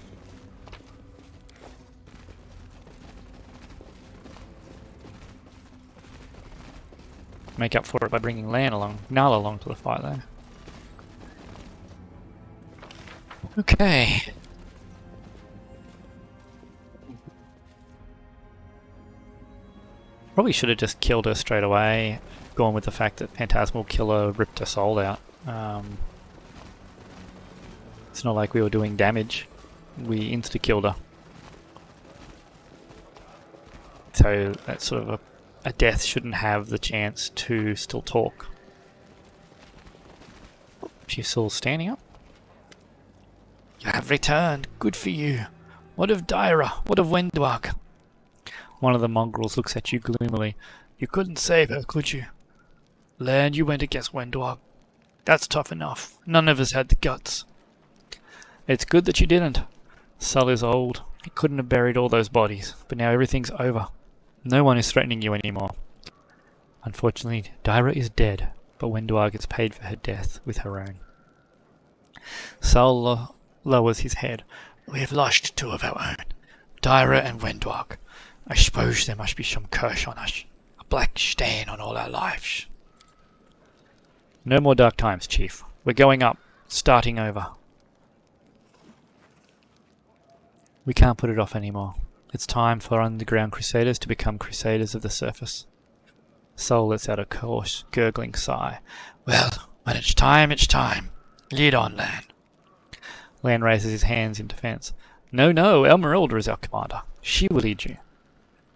Make up for it by bringing Nala along to the fight though. Okay. Probably should have just killed her straight away, gone with the fact that Phantasmal Killer ripped her soul out. It's not like we were doing damage, we insta-killed her. So that's sort of a a death shouldn't have the chance to still talk. She's still standing up. You have returned. Good for you. What of Dyra? What of Wendwag? One of the mongrels looks at you gloomily. You couldn't save her, could you? Lann, you went against Wendwag. That's tough enough. None of us had the guts. It's good that you didn't. Sol is old. He couldn't have buried all those bodies, but now everything's over. No one is threatening you anymore. Unfortunately, Dyra is dead, but Wendwag gets paid for her death with her own. Sol lowers his head. We have lost two of our own, Dyra and Wendwag. I suppose there must be some curse on us, a black stain on all our lives. No more dark times, Chief. We're going up, starting over. We can't put it off anymore. It's time for underground crusaders to become crusaders of the surface. Sol lets out a coarse, gurgling sigh. Well, when it's time, it's time. Lead on, Lann. Lann raises his hands in defense. No, Elmerelda is our commander. She will lead you.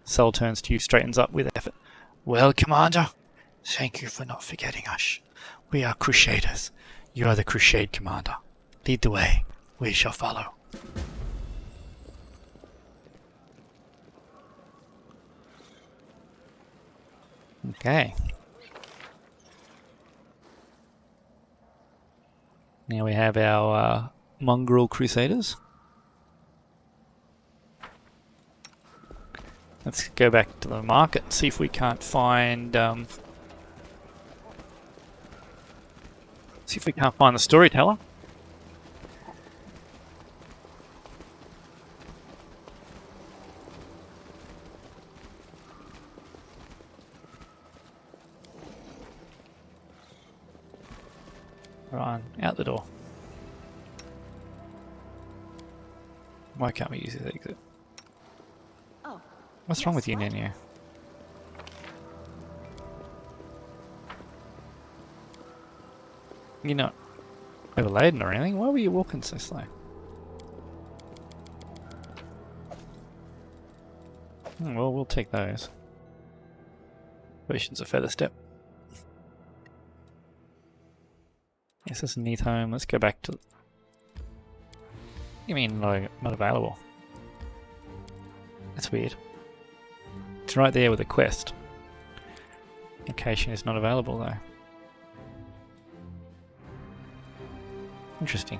Sol turns to you, straightens up with effort. Well, Commander, thank you for not forgetting us. We are crusaders. You are the crusade commander. Lead the way. We shall follow. Okay. Now we have our mongrel crusaders. Let's go back to the market and see if we can't find the storyteller. Right, out the door. Why can't we use this exit? Oh. What's wrong with you, Nanya? You're not overladen or anything? Why were you walking so slow? Well, we'll take those. Potion's a feather step. Yes, this is a neat home. Let's go back to... You mean not available? That's weird. It's right there with a quest. Location is not available though. Interesting.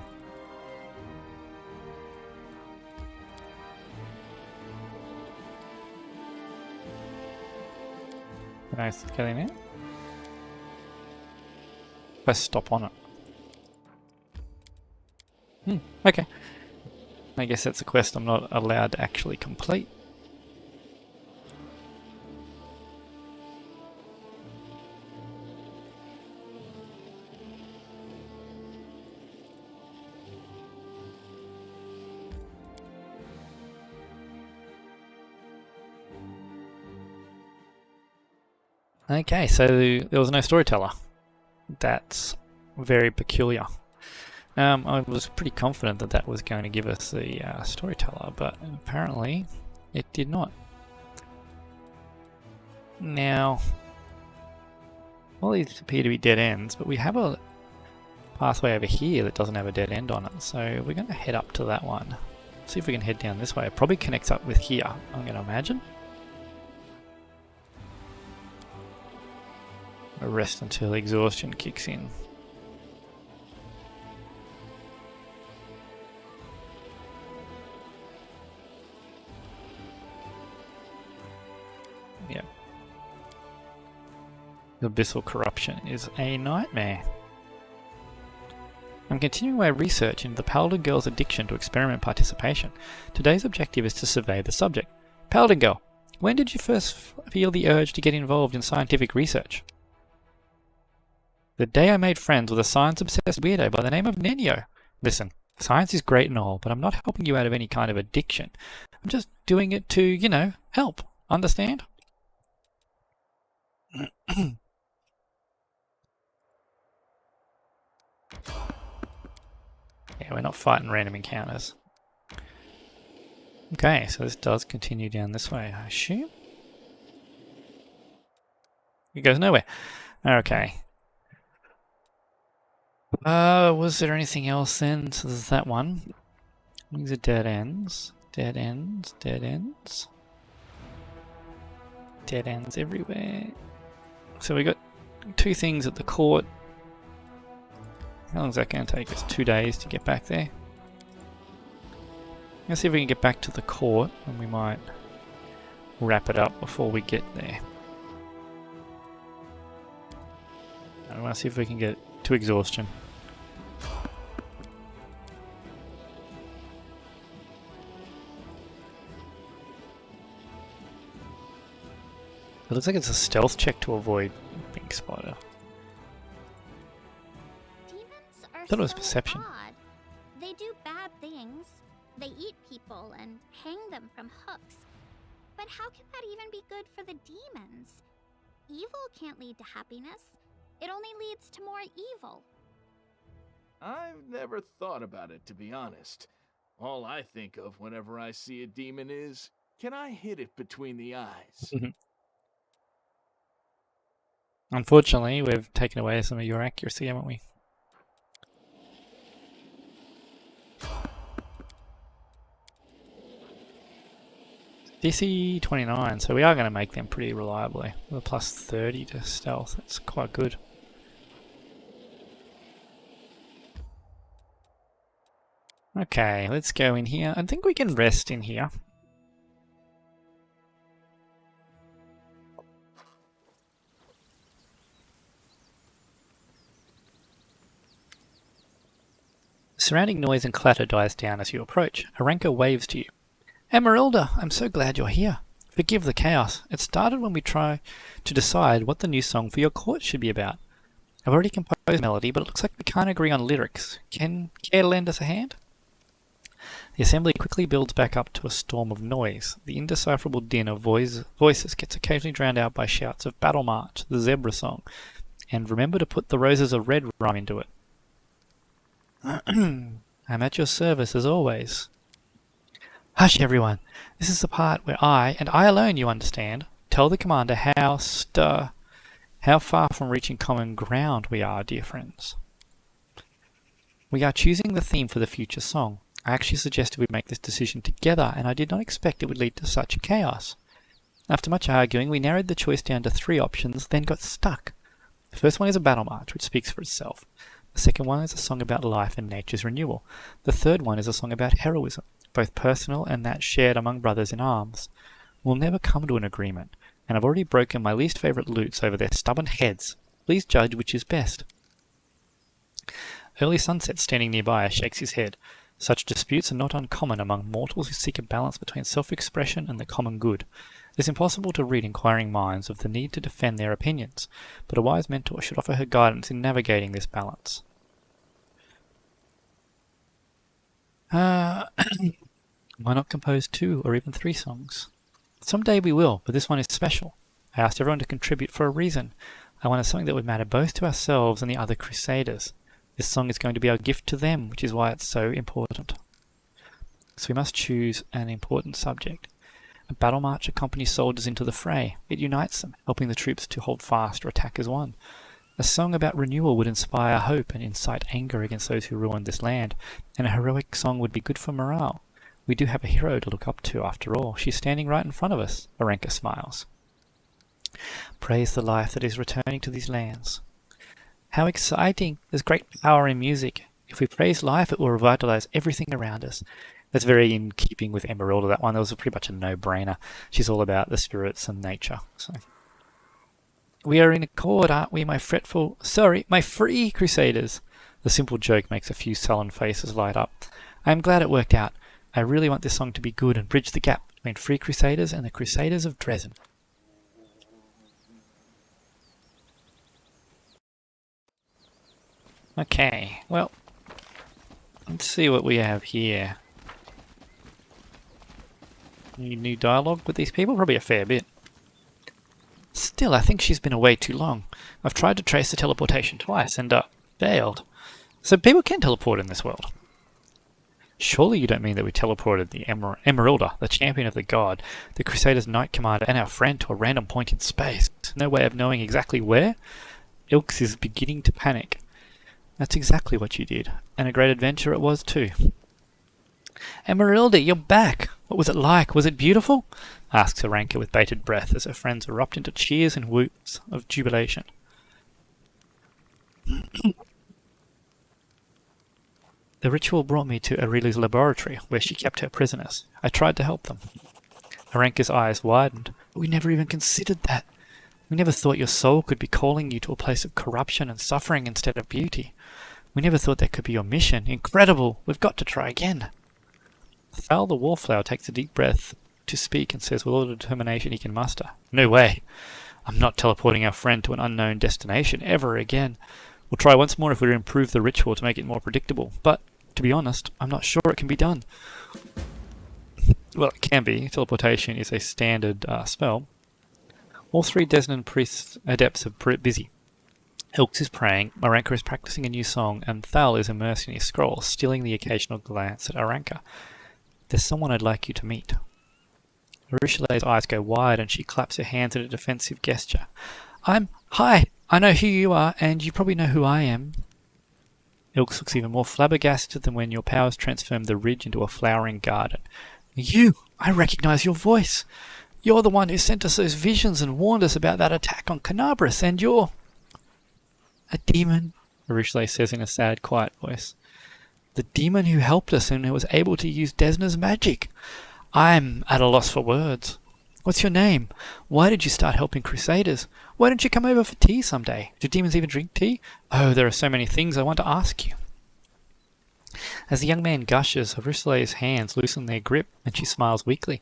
Can I get in there? Press stop on it. Okay. I guess that's a quest I'm not allowed to actually complete. Okay, so there was no storyteller. That's very peculiar. I was pretty confident that that was going to give us the storyteller, but apparently it did not. Now, all these appear to be dead ends, but we have a pathway over here that doesn't have a dead end on it, so we're going to head up to that one. See if we can head down this way. It probably connects up with here, I'm going to imagine. Rest until exhaustion kicks in. Yep. The abyssal corruption is a nightmare. I'm continuing my research into the Paladin Girl's addiction to experiment participation. Today's objective is to survey the subject. Paladin Girl, when did you first feel the urge to get involved in scientific research? The day I made friends with a science-obsessed weirdo by the name of Nenio. Listen, science is great and all, but I'm not helping you out of any kind of addiction. I'm just doing it to, you know, help. Understand? Yeah, we're not fighting random encounters. Okay, so this does continue down this way, I assume. It goes nowhere. Okay. Was there anything else then? So there's that one. These are dead ends. Dead ends. Dead ends. Dead ends everywhere. So we got 2 things at the court. How long is that going to take us? 2 days to get back there. Let's see if we can get back to the court, and we might wrap it up before we get there. I want to see if we can get to exhaustion. It looks like it's a stealth check to avoid being spotted. Demons are Thought it was so perception. odd. They do bad things. They eat people and hang them from hooks. But how can that even be good for the demons? Evil can't lead to happiness. It only leads to more evil. I've never thought about it, to be honest. All I think of whenever I see a demon is, can I hit it between the eyes? Unfortunately, we've taken away some of your accuracy, haven't we? DC 29, so we are going to make them pretty reliably. With a plus 30 to stealth, that's quite good. Okay, let's go in here. I think we can rest in here. Surrounding noise and clatter dies down as you approach. Aranka waves to you. Emeralda, I'm so glad you're here. Forgive the chaos. It started when we tried to decide what the new song for your court should be about. I've already composed a melody, but it looks like we can't agree on lyrics. Care to lend us a hand? The assembly quickly builds back up to a storm of noise. The indecipherable din of voices gets occasionally drowned out by shouts of Battle March, the Zebra Song, and remember to put the Roses of Red rhyme into it. I'm at your service as always. Hush everyone, this is the part where I, and I alone you understand, tell the commander how far from reaching common ground we are, dear friends. We are choosing the theme for the future song. I actually suggested we make this decision together, and I did not expect it would lead to such chaos. After much arguing, we narrowed the choice down to 3 options, then got stuck. The first one is a battle march, which speaks for itself. The second one is a song about life and nature's renewal. The third one is a song about heroism, both personal and that shared among brothers in arms. We'll never come to an agreement, and I've already broken my least favourite lutes over their stubborn heads. Please judge which is best. Early Sunset, standing nearby, shakes his head. Such disputes are not uncommon among mortals who seek a balance between self-expression and the common good. It is impossible to read inquiring minds of the need to defend their opinions, but a wise mentor should offer her guidance in navigating this balance. Why not compose 2 or even 3 songs? Someday we will, but this one is special. I asked everyone to contribute for a reason. I wanted something that would matter both to ourselves and the other Crusaders. This song is going to be our gift to them, which is why it's so important. So we must choose an important subject. A battle march accompanies soldiers into the fray. It unites them, helping the troops to hold fast or attack as one. A song about renewal would inspire hope and incite anger against those who ruined this land, and a heroic song would be good for morale. We do have a hero to look up to, after all. She's standing right in front of us. Aranka smiles. Praise the life that is returning to these lands. How exciting! There's great power in music. If we praise life, it will revitalize everything around us. That's very in keeping with Emeralda, that one. That was pretty much a no-brainer. She's all about the spirits and nature. So, we are in accord, aren't we, my free Crusaders? The simple joke makes a few sullen faces light up. I am glad it worked out. I really want this song to be good and bridge the gap between free Crusaders and the Crusaders of Dresden. Okay, well, let's see what we have here. Any new dialogue with these people? Probably a fair bit. Still, I think she's been away too long. I've tried to trace the teleportation twice and, failed. So people can teleport in this world. Surely you don't mean that we teleported the Emeralda, the champion of the god, the Crusaders' Knight Commander, and our friend to a random point in space? No way of knowing exactly where? Ilks is beginning to panic. That's exactly what you did, and a great adventure it was too. Emeralda, you're back! What was it like? Was it beautiful? Asks Aranka with bated breath as her friends erupt into cheers and whoops of jubilation. The ritual brought me to Aurelia's laboratory, where she kept her prisoners. I tried to help them. Aranka's eyes widened. But we never even considered that. We never thought your soul could be calling you to a place of corruption and suffering instead of beauty. We never thought that could be your mission. Incredible! We've got to try again. Thal the Wallflower takes a deep breath to speak and says with all the determination he can muster, No way! I'm not teleporting our friend to an unknown destination ever again. We'll try once more if we improve the ritual to make it more predictable, but, to be honest, I'm not sure it can be done. Well, it can be. Teleportation is a standard spell. All three Desnan priests adepts are busy. Ilks is praying, Aranka is practicing a new song, and Thal is immersed in his scroll, stealing the occasional glance at Aranka. There's someone I'd like you to meet. Arushale's eyes go wide and she claps her hands in a defensive gesture. Hi! I know who you are, and you probably know who I am. Ilks looks even more flabbergasted than when your powers transformed the ridge into a flowering garden. You! I recognize your voice! You're the one who sent us those visions and warned us about that attack on Canabras, and you're... A demon, Arushale says in a sad, quiet voice. The demon who helped us and who was able to use Desna's magic. I'm at a loss for words. What's your name? Why did you start helping Crusaders? Why don't you come over for tea someday? Do demons even drink tea? Oh, there are so many things I want to ask you. As the young man gushes, Arushale's hands loosen their grip and she smiles weakly.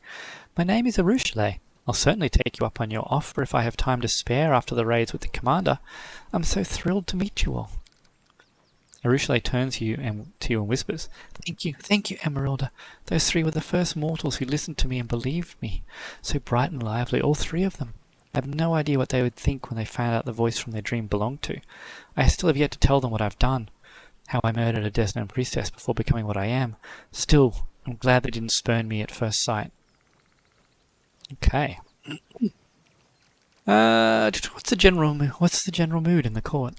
My name is Arushale. I'll certainly take you up on your offer if I have time to spare after the raids with the commander. I'm so thrilled to meet you all. Arushale turns to you and whispers, Thank you, Emeralda. Those three were the first mortals who listened to me and believed me. So bright and lively, all three of them. I have no idea what they would think when they found out the voice from their dream belonged to. I still have yet to tell them what I've done, how I murdered a Desnan priestess before becoming what I am. Still, I'm glad they didn't spurn me at first sight. Okay. What's the general mood in the court?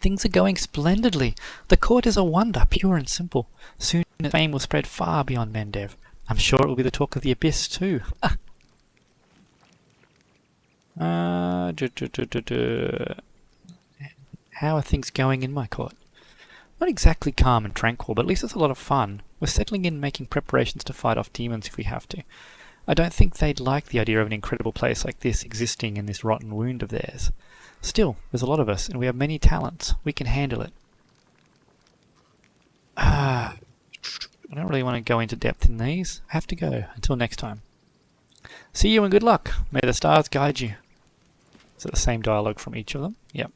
Things are going splendidly. The court is a wonder, pure and simple. Soon its fame will spread far beyond Mendev. I'm sure it will be the talk of the Abyss too. How are things going in my court? Not exactly calm and tranquil, but at least it's a lot of fun. We're settling in and making preparations to fight off demons if we have to. I don't think they'd like the idea of an incredible place like this existing in this rotten wound of theirs. Still, there's a lot of us, and we have many talents. We can handle it. I don't really want to go into depth in these. I have to go. Until next time. See you and good luck. May the stars guide you. Is it the same dialogue from each of them? Yep.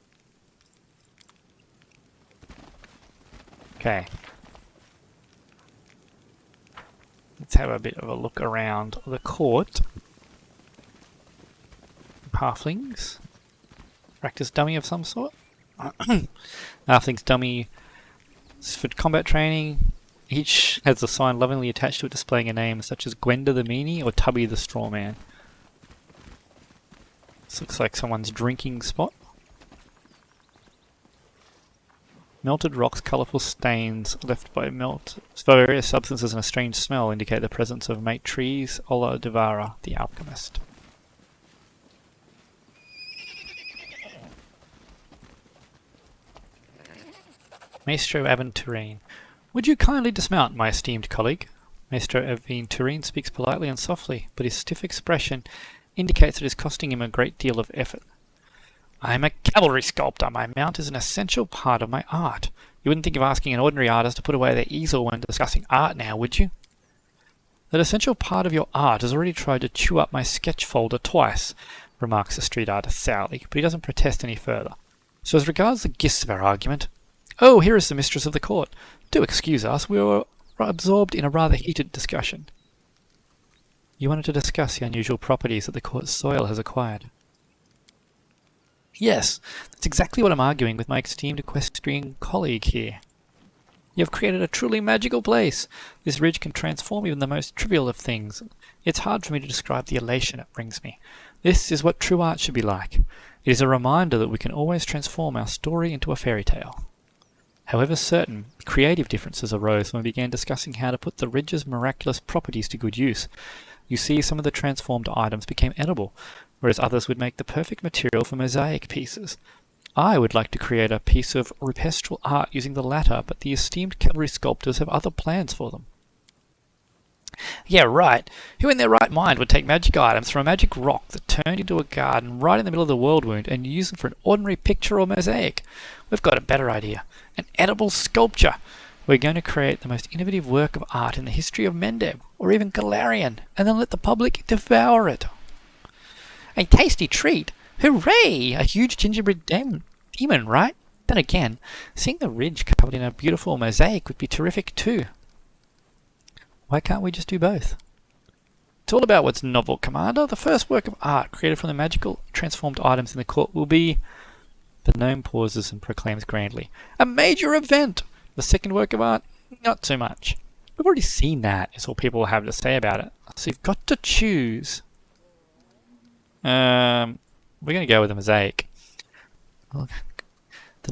Okay. Let's have a bit of a look around the court. Halflings. Practice dummy of some sort. Halflings dummy for combat training. Each has a sign lovingly attached to it displaying a name such as Gwenda the Meanie or Tubby the Straw Man. This looks like someone's drinking spot. Melted rocks, colourful stains left by various substances and a strange smell indicate the presence of mate trees, Ola Devara, the alchemist. Maestro Aventurine. Would you kindly dismount, my esteemed colleague? Maestro Aventurine speaks politely and softly, but his stiff expression indicates it is costing him a great deal of effort. I am a cavalry sculptor. My mount is an essential part of my art. You wouldn't think of asking an ordinary artist to put away their easel when discussing art now, would you? That essential part of your art has already tried to chew up my sketch folder twice, remarks the street artist sourly, but he doesn't protest any further. So as regards the gist of our argument... Oh, here is the mistress of the court. Do excuse us, we were absorbed in a rather heated discussion. You wanted to discuss the unusual properties that the court's soil has acquired. Yes, that's exactly what I'm arguing with my esteemed equestrian colleague here. You have created a truly magical place. This ridge can transform even the most trivial of things. It's hard for me to describe the elation it brings me. This is what true art should be like. It is a reminder that we can always transform our story into a fairy tale. However, certain creative differences arose when we began discussing how to put the ridge's miraculous properties to good use. You see, some of the transformed items became edible, whereas others would make the perfect material for mosaic pieces. I would like to create a piece of rupestral art using the latter, but the esteemed cavalry sculptors have other plans for them. Yeah, right. Who in their right mind would take magic items from a magic rock that turned into a garden right in the middle of the world wound and use them for an ordinary picture or mosaic? We've got a better idea. An edible sculpture. We're going to create the most innovative work of art in the history of Mendeb, or even Galarian, and then let the public devour it. A tasty treat! Hooray! A huge gingerbread demon, right? Then again, seeing the ridge covered in a beautiful mosaic would be terrific too. Why can't we just do both? It's all about what's novel, Commander. The first work of art created from the magical transformed items in the court will be... The gnome pauses and proclaims grandly, a major event! The second work of art, not so much. We've already seen that, is all people will have to say about it. So you've got to choose. We're going to go with a mosaic. The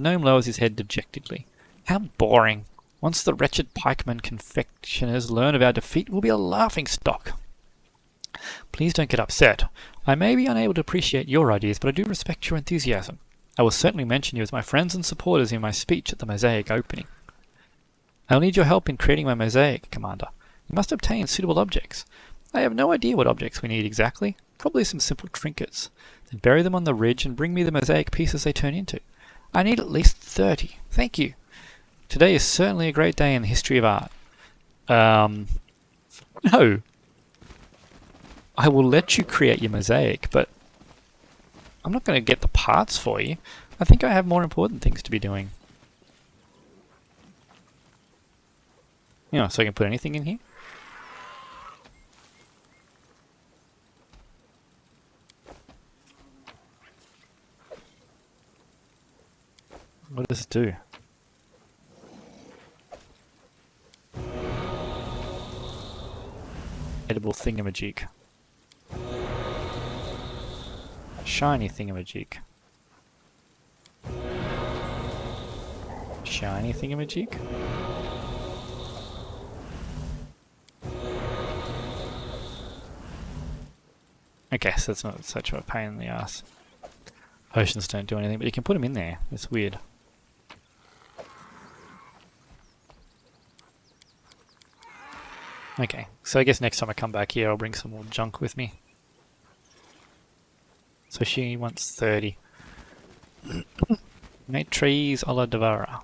gnome lowers his head dejectedly. How boring. Once the wretched pikeman confectioners learn of our defeat, we'll be a laughing stock. Please don't get upset. I may be unable to appreciate your ideas, but I do respect your enthusiasm. I will certainly mention you as my friends and supporters in my speech at the mosaic opening. I'll need your help in creating my mosaic, Commander. You must obtain suitable objects. I have no idea what objects we need exactly. Probably some simple trinkets. Then bury them on the ridge and bring me the mosaic pieces they turn into. I need at least 30. Thank you. Today is certainly a great day in the history of art. No. I will let you create your mosaic, but I'm not going to get the parts for you. I think I have more important things to be doing. You know, so I can put anything in here? What does it do? Edible thingamajig. Shiny thingamajig. Shiny thingamajig? Okay, so that's not such a pain in the ass. Potions don't do anything, but you can put them in there. It's weird. Okay, so I guess next time I come back here I'll bring some more junk with me. So she wants 30. Make trees a la Devara.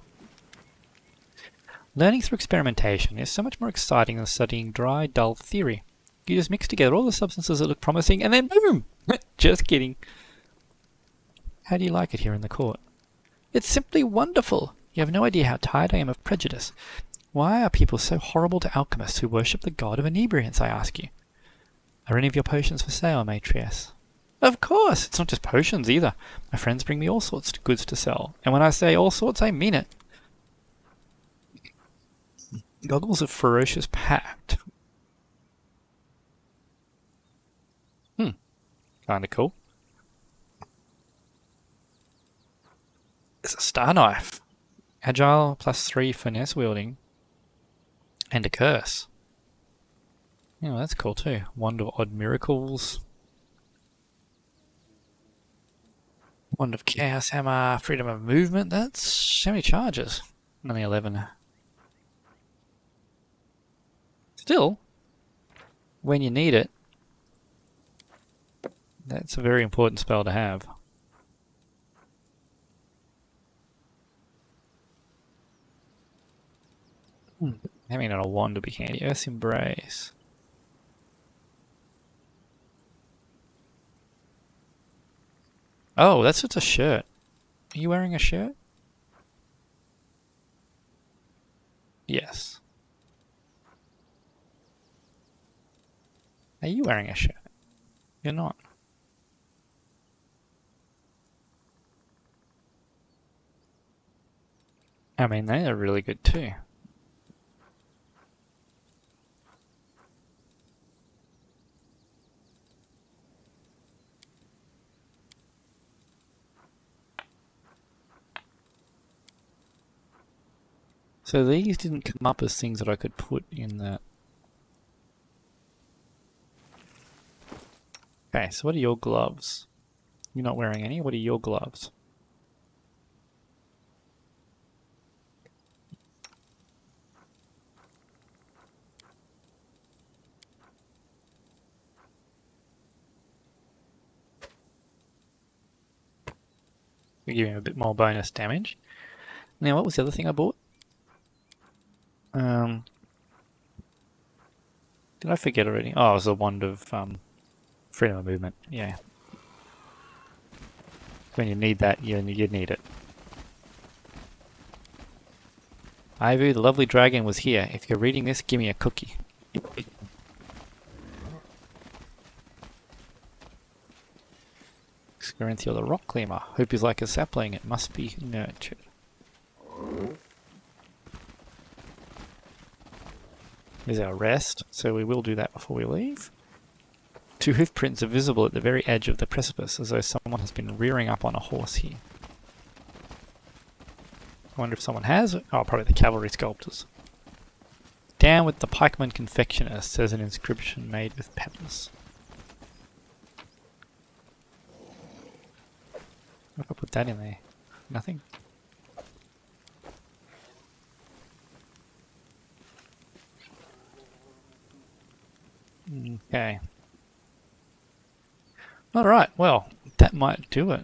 Learning through experimentation is so much more exciting than studying dry, dull theory. You just mix together all the substances that look promising and then boom! Just kidding. How do you like it here in the court? It's simply wonderful. You have no idea how tired I am of prejudice. Why are people so horrible to alchemists who worship the god of inebriance, I ask you? Are any of your potions for sale, Matrius? Of course! It's not just potions either. My friends bring me all sorts of goods to sell. And when I say all sorts, I mean it. Goggles of ferocious pact. Kinda cool. It's a star knife. Agile +3 finesse wielding. And a curse. Yeah, well, that's cool too. Wand of odd miracles. Wand of chaos hammer. Freedom of movement. That's how many charges? Only 11. Still, when you need it, that's a very important spell to have. Having a wand would be handy. Earth's Embrace. Oh, that's just a shirt. Are you wearing a shirt? Yes. Are you wearing a shirt? You're not. I mean, they are really good too. So these didn't come up as things that I could put in that. Okay, so what are your gloves? You're not wearing any. What are your gloves? We give him a bit more bonus damage. Now, what was the other thing I bought? Did I forget already? Oh, it was a wand of freedom of movement. Yeah. When you need that, you need it. Ivu, the lovely dragon, was here. If you're reading this, give me a cookie. Scaranthiel, the rock climber. Hope is like a sapling. It must be nurtured. Here's our rest, so we will do that before we leave. 2 hoof prints are visible at the very edge of the precipice, as though someone has been rearing up on a horse here. I wonder if someone has. Oh, probably the cavalry sculptors. Down with the pikeman confectioner, says an inscription made with pebbles. What if I put that in there? Nothing? Okay. Alright, well, that might do it.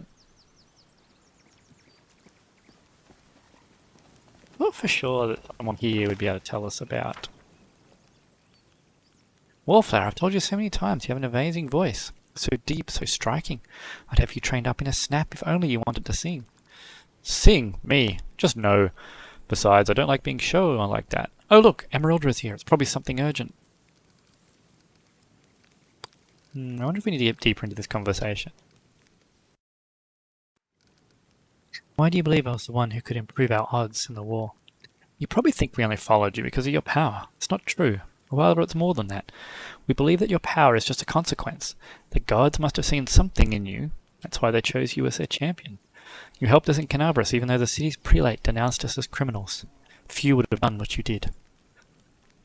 Not for sure that someone here would be able to tell us about. Wallflower, I've told you so many times, you have an amazing voice. So deep, so striking. I'd have you trained up in a snap if only you wanted to sing. Sing? Me? Just no. Besides, I don't like being shown like that. Oh look, Emeraldra's here. It's probably something urgent. I wonder if we need to get deeper into this conversation. Why do you believe I was the one who could improve our odds in the war? You probably think we only followed you because of your power. It's not true. Well, it's more than that. We believe that your power is just a consequence. The gods must have seen something in you. That's why they chose you as their champion. You helped us in Canabras even though the city's prelate denounced us as criminals. Few would have done what you did.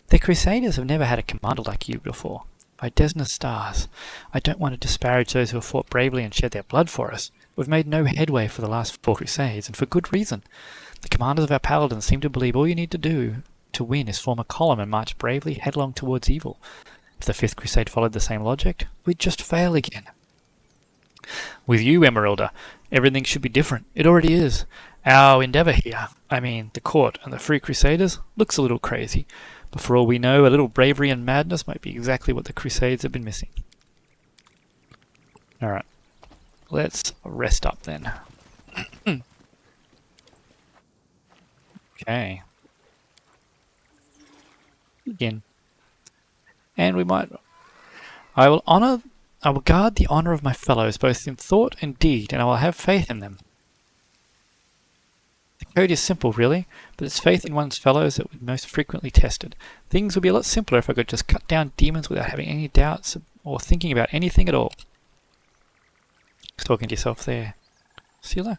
The Crusaders have never had a commander like you before. By Desna's stars, I don't want to disparage those who have fought bravely and shed their blood for us. We've made no headway for the last 4 crusades, and for good reason. The commanders of our paladins seem to believe all you need to do to win is form a column and march bravely headlong towards evil. If the 5th crusade followed the same logic, we'd just fail again. With you, Emeralda, everything should be different. It already is. Our endeavour here, I mean the court and the Free Crusaders, looks a little crazy. But for all we know, a little bravery and madness might be exactly what the Crusades have been missing. Alright. Let's rest up then. Okay. Begin. And we might... I will guard the honour of my fellows both in thought and deed, and I will have faith in them. The code is simple, really, but it's faith in one's fellows that would most frequently tested. Things would be a lot simpler if I could just cut down demons without having any doubts or thinking about anything at all. Just talking to yourself there. Sealer?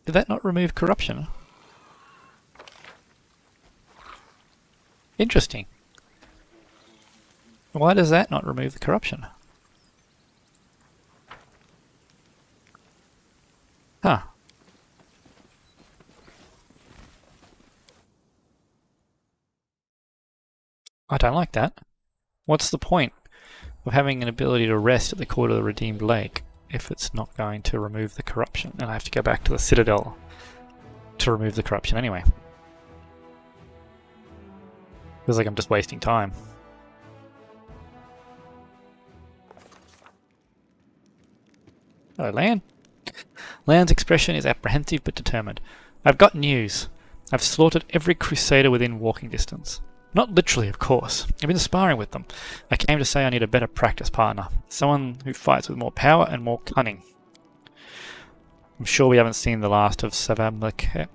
Did that not remove corruption? Interesting. Why does that not remove the corruption? Huh. I don't like that. What's the point of having an ability to rest at the court of the Redeemed Lake if it's not going to remove the corruption? And I have to go back to the Citadel to remove the corruption anyway. Feels like I'm just wasting time. Hello, Lann. Lann's expression is apprehensive but determined. I've got news. I've slaughtered every crusader within walking distance. Not literally, of course. I've been sparring with them. I came to say I need a better practice partner. Someone who fights with more power and more cunning. I'm sure we haven't seen the last of Savamalek.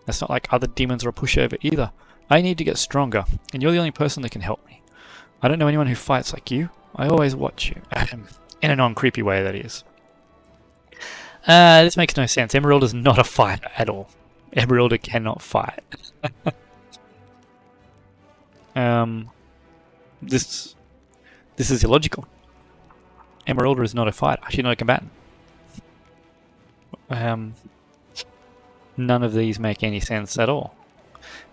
It's not like other demons are a pushover either. I need to get stronger, and you're the only person that can help me. I don't know anyone who fights like you. I always watch you. In a non-creepy way, that is. This makes no sense. Emerald is not a fighter at all. Emeralda cannot fight. This is illogical. Emeralda is not a fighter. She's not a combatant. None of these make any sense at all.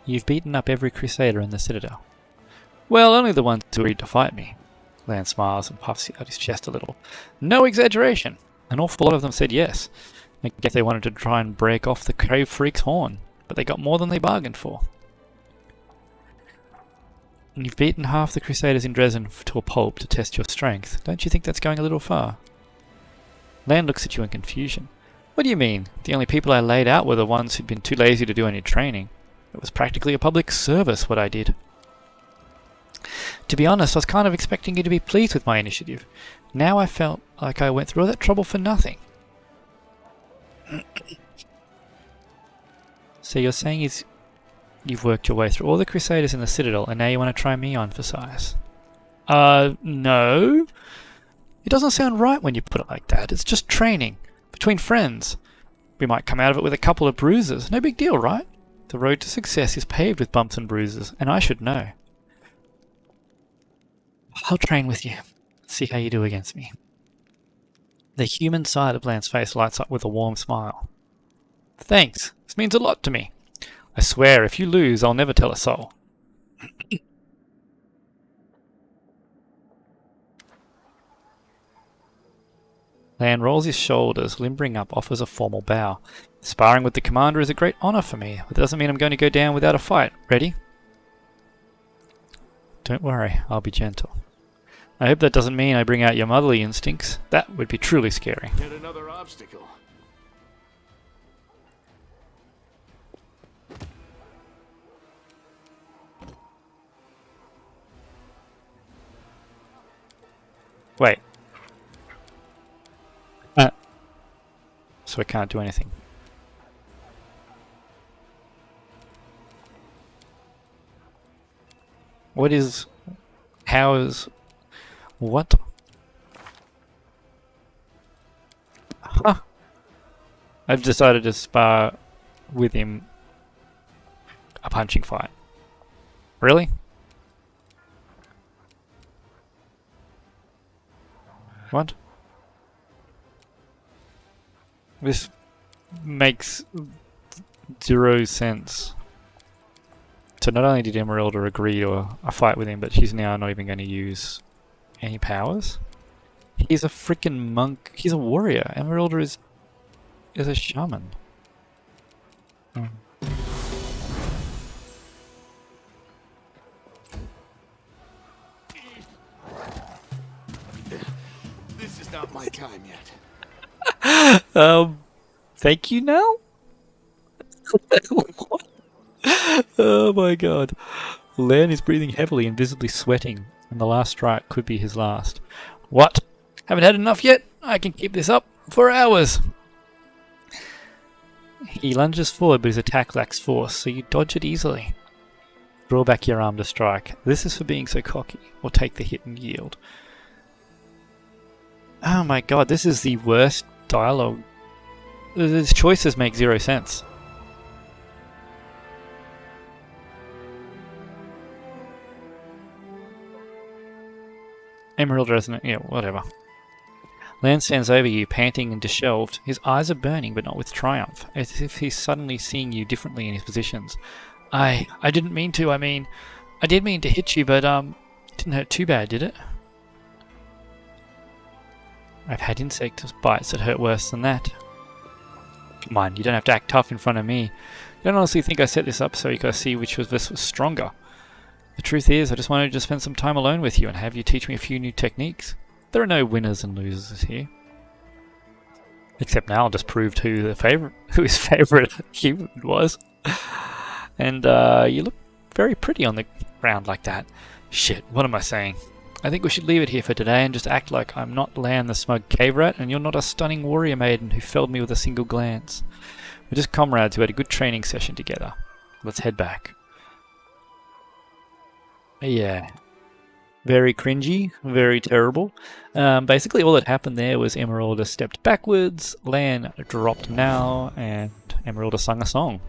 You've beaten up every crusader in the Citadel. Well, only the ones who agreed to fight me. Lann smiles and puffs out his chest a little. No exaggeration. An awful lot of them said yes. I guess they wanted to try and break off the Crave Freak's horn, but they got more than they bargained for. And you've beaten half the crusaders in Dresden to a pulp to test your strength. Don't you think that's going a little far? Lann looks at you in confusion. What do you mean? The only people I laid out were the ones who'd been too lazy to do any training. It was practically a public service what I did. To be honest, I was kind of expecting you to be pleased with my initiative. Now I felt like I went through all that trouble for nothing. So you're saying you've worked your way through all the Crusaders in the Citadel and now you want to try me on for size? No. It doesn't sound right when you put it like that. It's just training. Between friends. We might come out of it with a couple of bruises. No big deal, right? The road to success is paved with bumps and bruises, and I should know. I'll train with you. See how you do against me. The human side of Lann's face lights up with a warm smile. Thanks. This means a lot to me. I swear, if you lose, I'll never tell a soul. Lann rolls his shoulders, limbering up, offers a formal bow. Sparring with the commander is a great honor for me, but it doesn't mean I'm going to go down without a fight. Ready? Don't worry, I'll be gentle. I hope that doesn't mean I bring out your motherly instincts. That would be truly scary. Yet another obstacle. Wait. So I can't do anything. What is... How is... What? Huh. I've decided to spar with him a punching fight. Really? What? This makes zero sense. So not only did Emeralda agree to a fight with him, but she's now not even going to use any powers? He's a freaking monk. He's a warrior. Emeralda is a shaman. Hmm. This is not my time yet. Thank you now? What? Oh my god. Lann is breathing heavily and visibly sweating, and the last strike could be his last. What? Haven't had enough yet? I can keep this up for hours. He lunges forward, but his attack lacks force, so you dodge it easily. Draw back your arm to strike. This is for being so cocky, or take the hit and yield. Oh my god, this is the worst dialogue. His choices make zero sense. Emerald doesn't... yeah, whatever. Lann stands over you, panting and disheveled. His eyes are burning, but not with triumph, as if he's suddenly seeing you differently in his positions. I didn't mean to, I did mean to hit you, but, it didn't hurt too bad, did it? I've had insect bites that hurt worse than that. Come on, you don't have to act tough in front of me. You don't honestly think I set this up so you could see which of us was stronger. The truth is, I just wanted to spend some time alone with you and have you teach me a few new techniques. There are no winners and losers here. Except now I'll just prove who his favourite human was. And you look very pretty on the ground like that. Shit, what am I saying? I think we should leave it here for today and just act like I'm not Lann the smug cave rat and you're not a stunning warrior maiden who felled me with a single glance. We're just comrades who had a good training session together. Let's head back. Yeah. Very cringy, very terrible. Basically all that happened there was Emeralda stepped backwards, Lann dropped now, and Emeralda sung a song.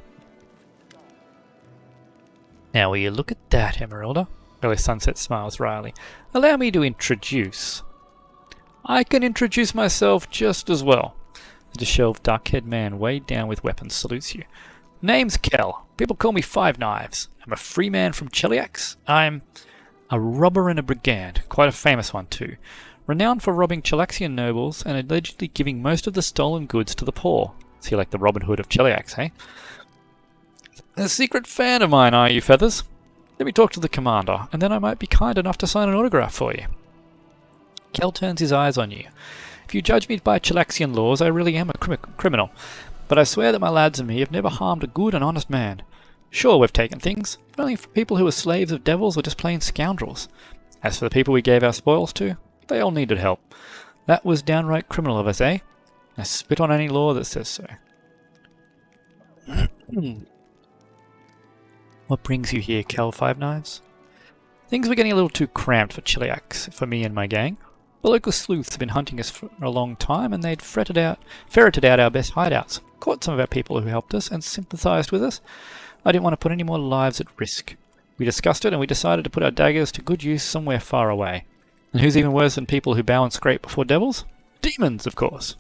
Now will you look at that, Emeralda? Early Sunset smiles wryly. Allow me to introduce. I can introduce myself just as well. The disheveled dark-haired man weighed down with weapons salutes you. Name's Kel. People call me Five Knives. I'm a free man from Cheliax. I'm a robber and a brigand, quite a famous one too. Renowned for robbing Chelaxian nobles and allegedly giving most of the stolen goods to the poor. So you're like the Robin Hood of Cheliax, eh? A secret fan of mine, are you, Feathers? Let me talk to the commander, and then I might be kind enough to sign an autograph for you. Kel turns his eyes on you. If you judge me by Chelaxian laws, I really am a criminal. But I swear that my lads and me have never harmed a good and honest man. Sure, we've taken things, but only for people who were slaves of devils or just plain scoundrels. As for the people we gave our spoils to, they all needed help. That was downright criminal of us, eh? I spit on any law that says so. What brings you here, Kel Five Knives? Things were getting a little too cramped for Cheliax, for me and my gang. The local sleuths have been hunting us for a long time, and they'd ferreted out our best hideouts, caught some of our people who helped us, and sympathized with us. I didn't want to put any more lives at risk. We discussed it, and we decided to put our daggers to good use somewhere far away. And who's even worse than people who bow and scrape before devils? Demons, of course.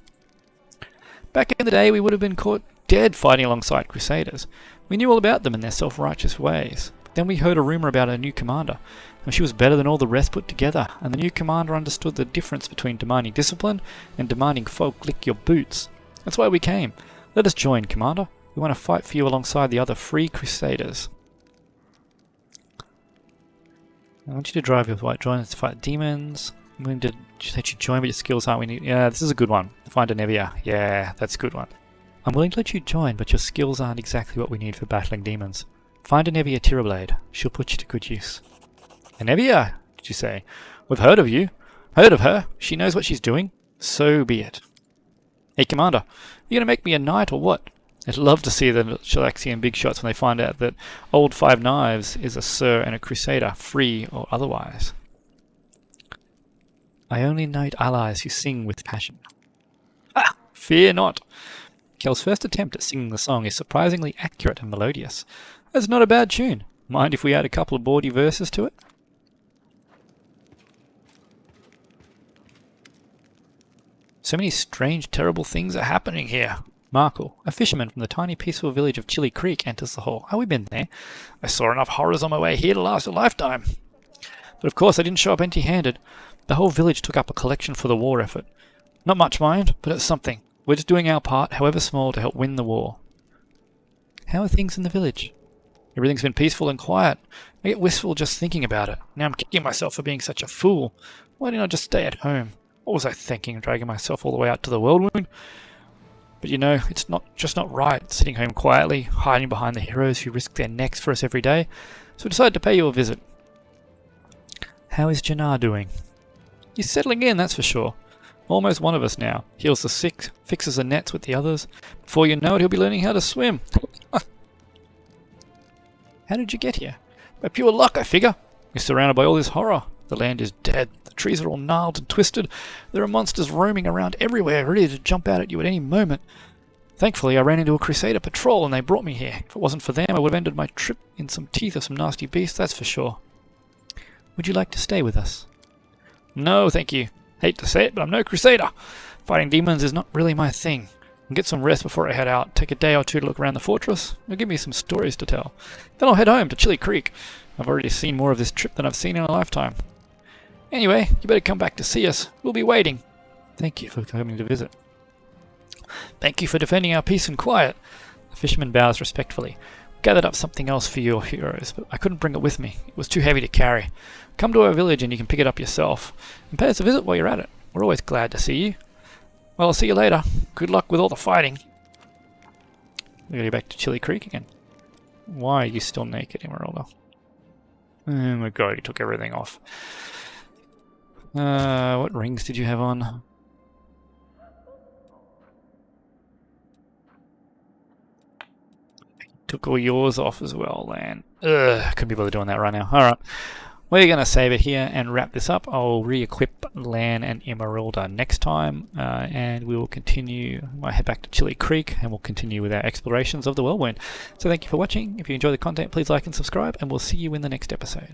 Back in the day, we would have been caught dead fighting alongside crusaders. We knew all about them and their self-righteous ways. But then we heard a rumour about a new commander, and she was better than all the rest put together, and the new commander understood the difference between demanding discipline and demanding folk lick your boots. That's why we came. Let us join, Commander. We want to fight for you alongside the other free crusaders. I want you to drive with white joints to fight demons. I'm willing to let you join, but your skills aren't we need. Yeah, this is a good one. Find a Nevia. Yeah, that's a good one. I'm willing to let you join, but your skills aren't exactly what we need for battling demons. Find a Nevia Tirablade. She'll put you to good use. A Nevia, did you say? We've heard of you. Heard of her. She knows what she's doing. So be it. Hey, Commander, you gonna make me a knight or what? I'd love to see the Chelaxian big shots when they find out that old Five Knives is a sir and a crusader, free or otherwise. I only knight allies who sing with passion. Ah! Fear not! Kel's first attempt at singing the song is surprisingly accurate and melodious. That's not a bad tune. Mind if we add a couple of bawdy verses to it? So many strange, terrible things are happening here. Markle, a fisherman from the tiny peaceful village of Chili Creek, enters the hall. Oh, we've been there. I saw enough horrors on my way here to last a lifetime. But of course I didn't show up empty-handed. The whole village took up a collection for the war effort. Not much, mind, but it's something. We're just doing our part, however small, to help win the war. How are things in the village? Everything's been peaceful and quiet. I get wistful just thinking about it. Now I'm kicking myself for being such a fool. Why didn't I just stay at home? What was I thinking, dragging myself all the way out to the whirlwind? But you know, it's not right, sitting home quietly, hiding behind the heroes who risk their necks for us every day. So I decided to pay you a visit. How is Jannar doing? He's settling in, that's for sure. Almost one of us now. Heals the sick, fixes the nets with the others. Before you know it, he'll be learning how to swim. How did you get here? By pure luck, I figure. You're surrounded by all this horror. The land is dead. The trees are all gnarled and twisted. There are monsters roaming around everywhere, ready to jump out at you at any moment. Thankfully, I ran into a crusader patrol and they brought me here. If it wasn't for them, I would have ended my trip in some teeth of some nasty beast, that's for sure. Would you like to stay with us? No, thank you. Hate to say it, but I'm no crusader. Fighting demons is not really my thing. I'll get some rest before I head out, take a day or two to look around the fortress. It'll give me some stories to tell. Then I'll head home to Chili Creek. I've already seen more of this trip than I've seen in a lifetime. Anyway, you better come back to see us. We'll be waiting. Thank you for coming to visit. Thank you for defending our peace and quiet. The fisherman bows respectfully. Gathered up something else for your heroes, but I couldn't bring it with me. It was too heavy to carry. Come to our village and you can pick it up yourself. And pay us a visit while you're at it. We're always glad to see you. Well, I'll see you later. Good luck with all the fighting. We gotta go back to Chili Creek again. Why are you still naked, Emeralda? Oh my god, he took everything off. What rings did you have on? Took all yours off as well, Lann. Ugh, couldn't be bothered doing that right now. Alright. we're going to save it here and wrap this up. I'll re-equip Lann and Emeralda next time, and we will continue. I'll head back to Chili Creek and we'll continue with our explorations of the Whirlwind. So thank you for watching. If you enjoy the content, please like and subscribe, and we'll see you in the next episode.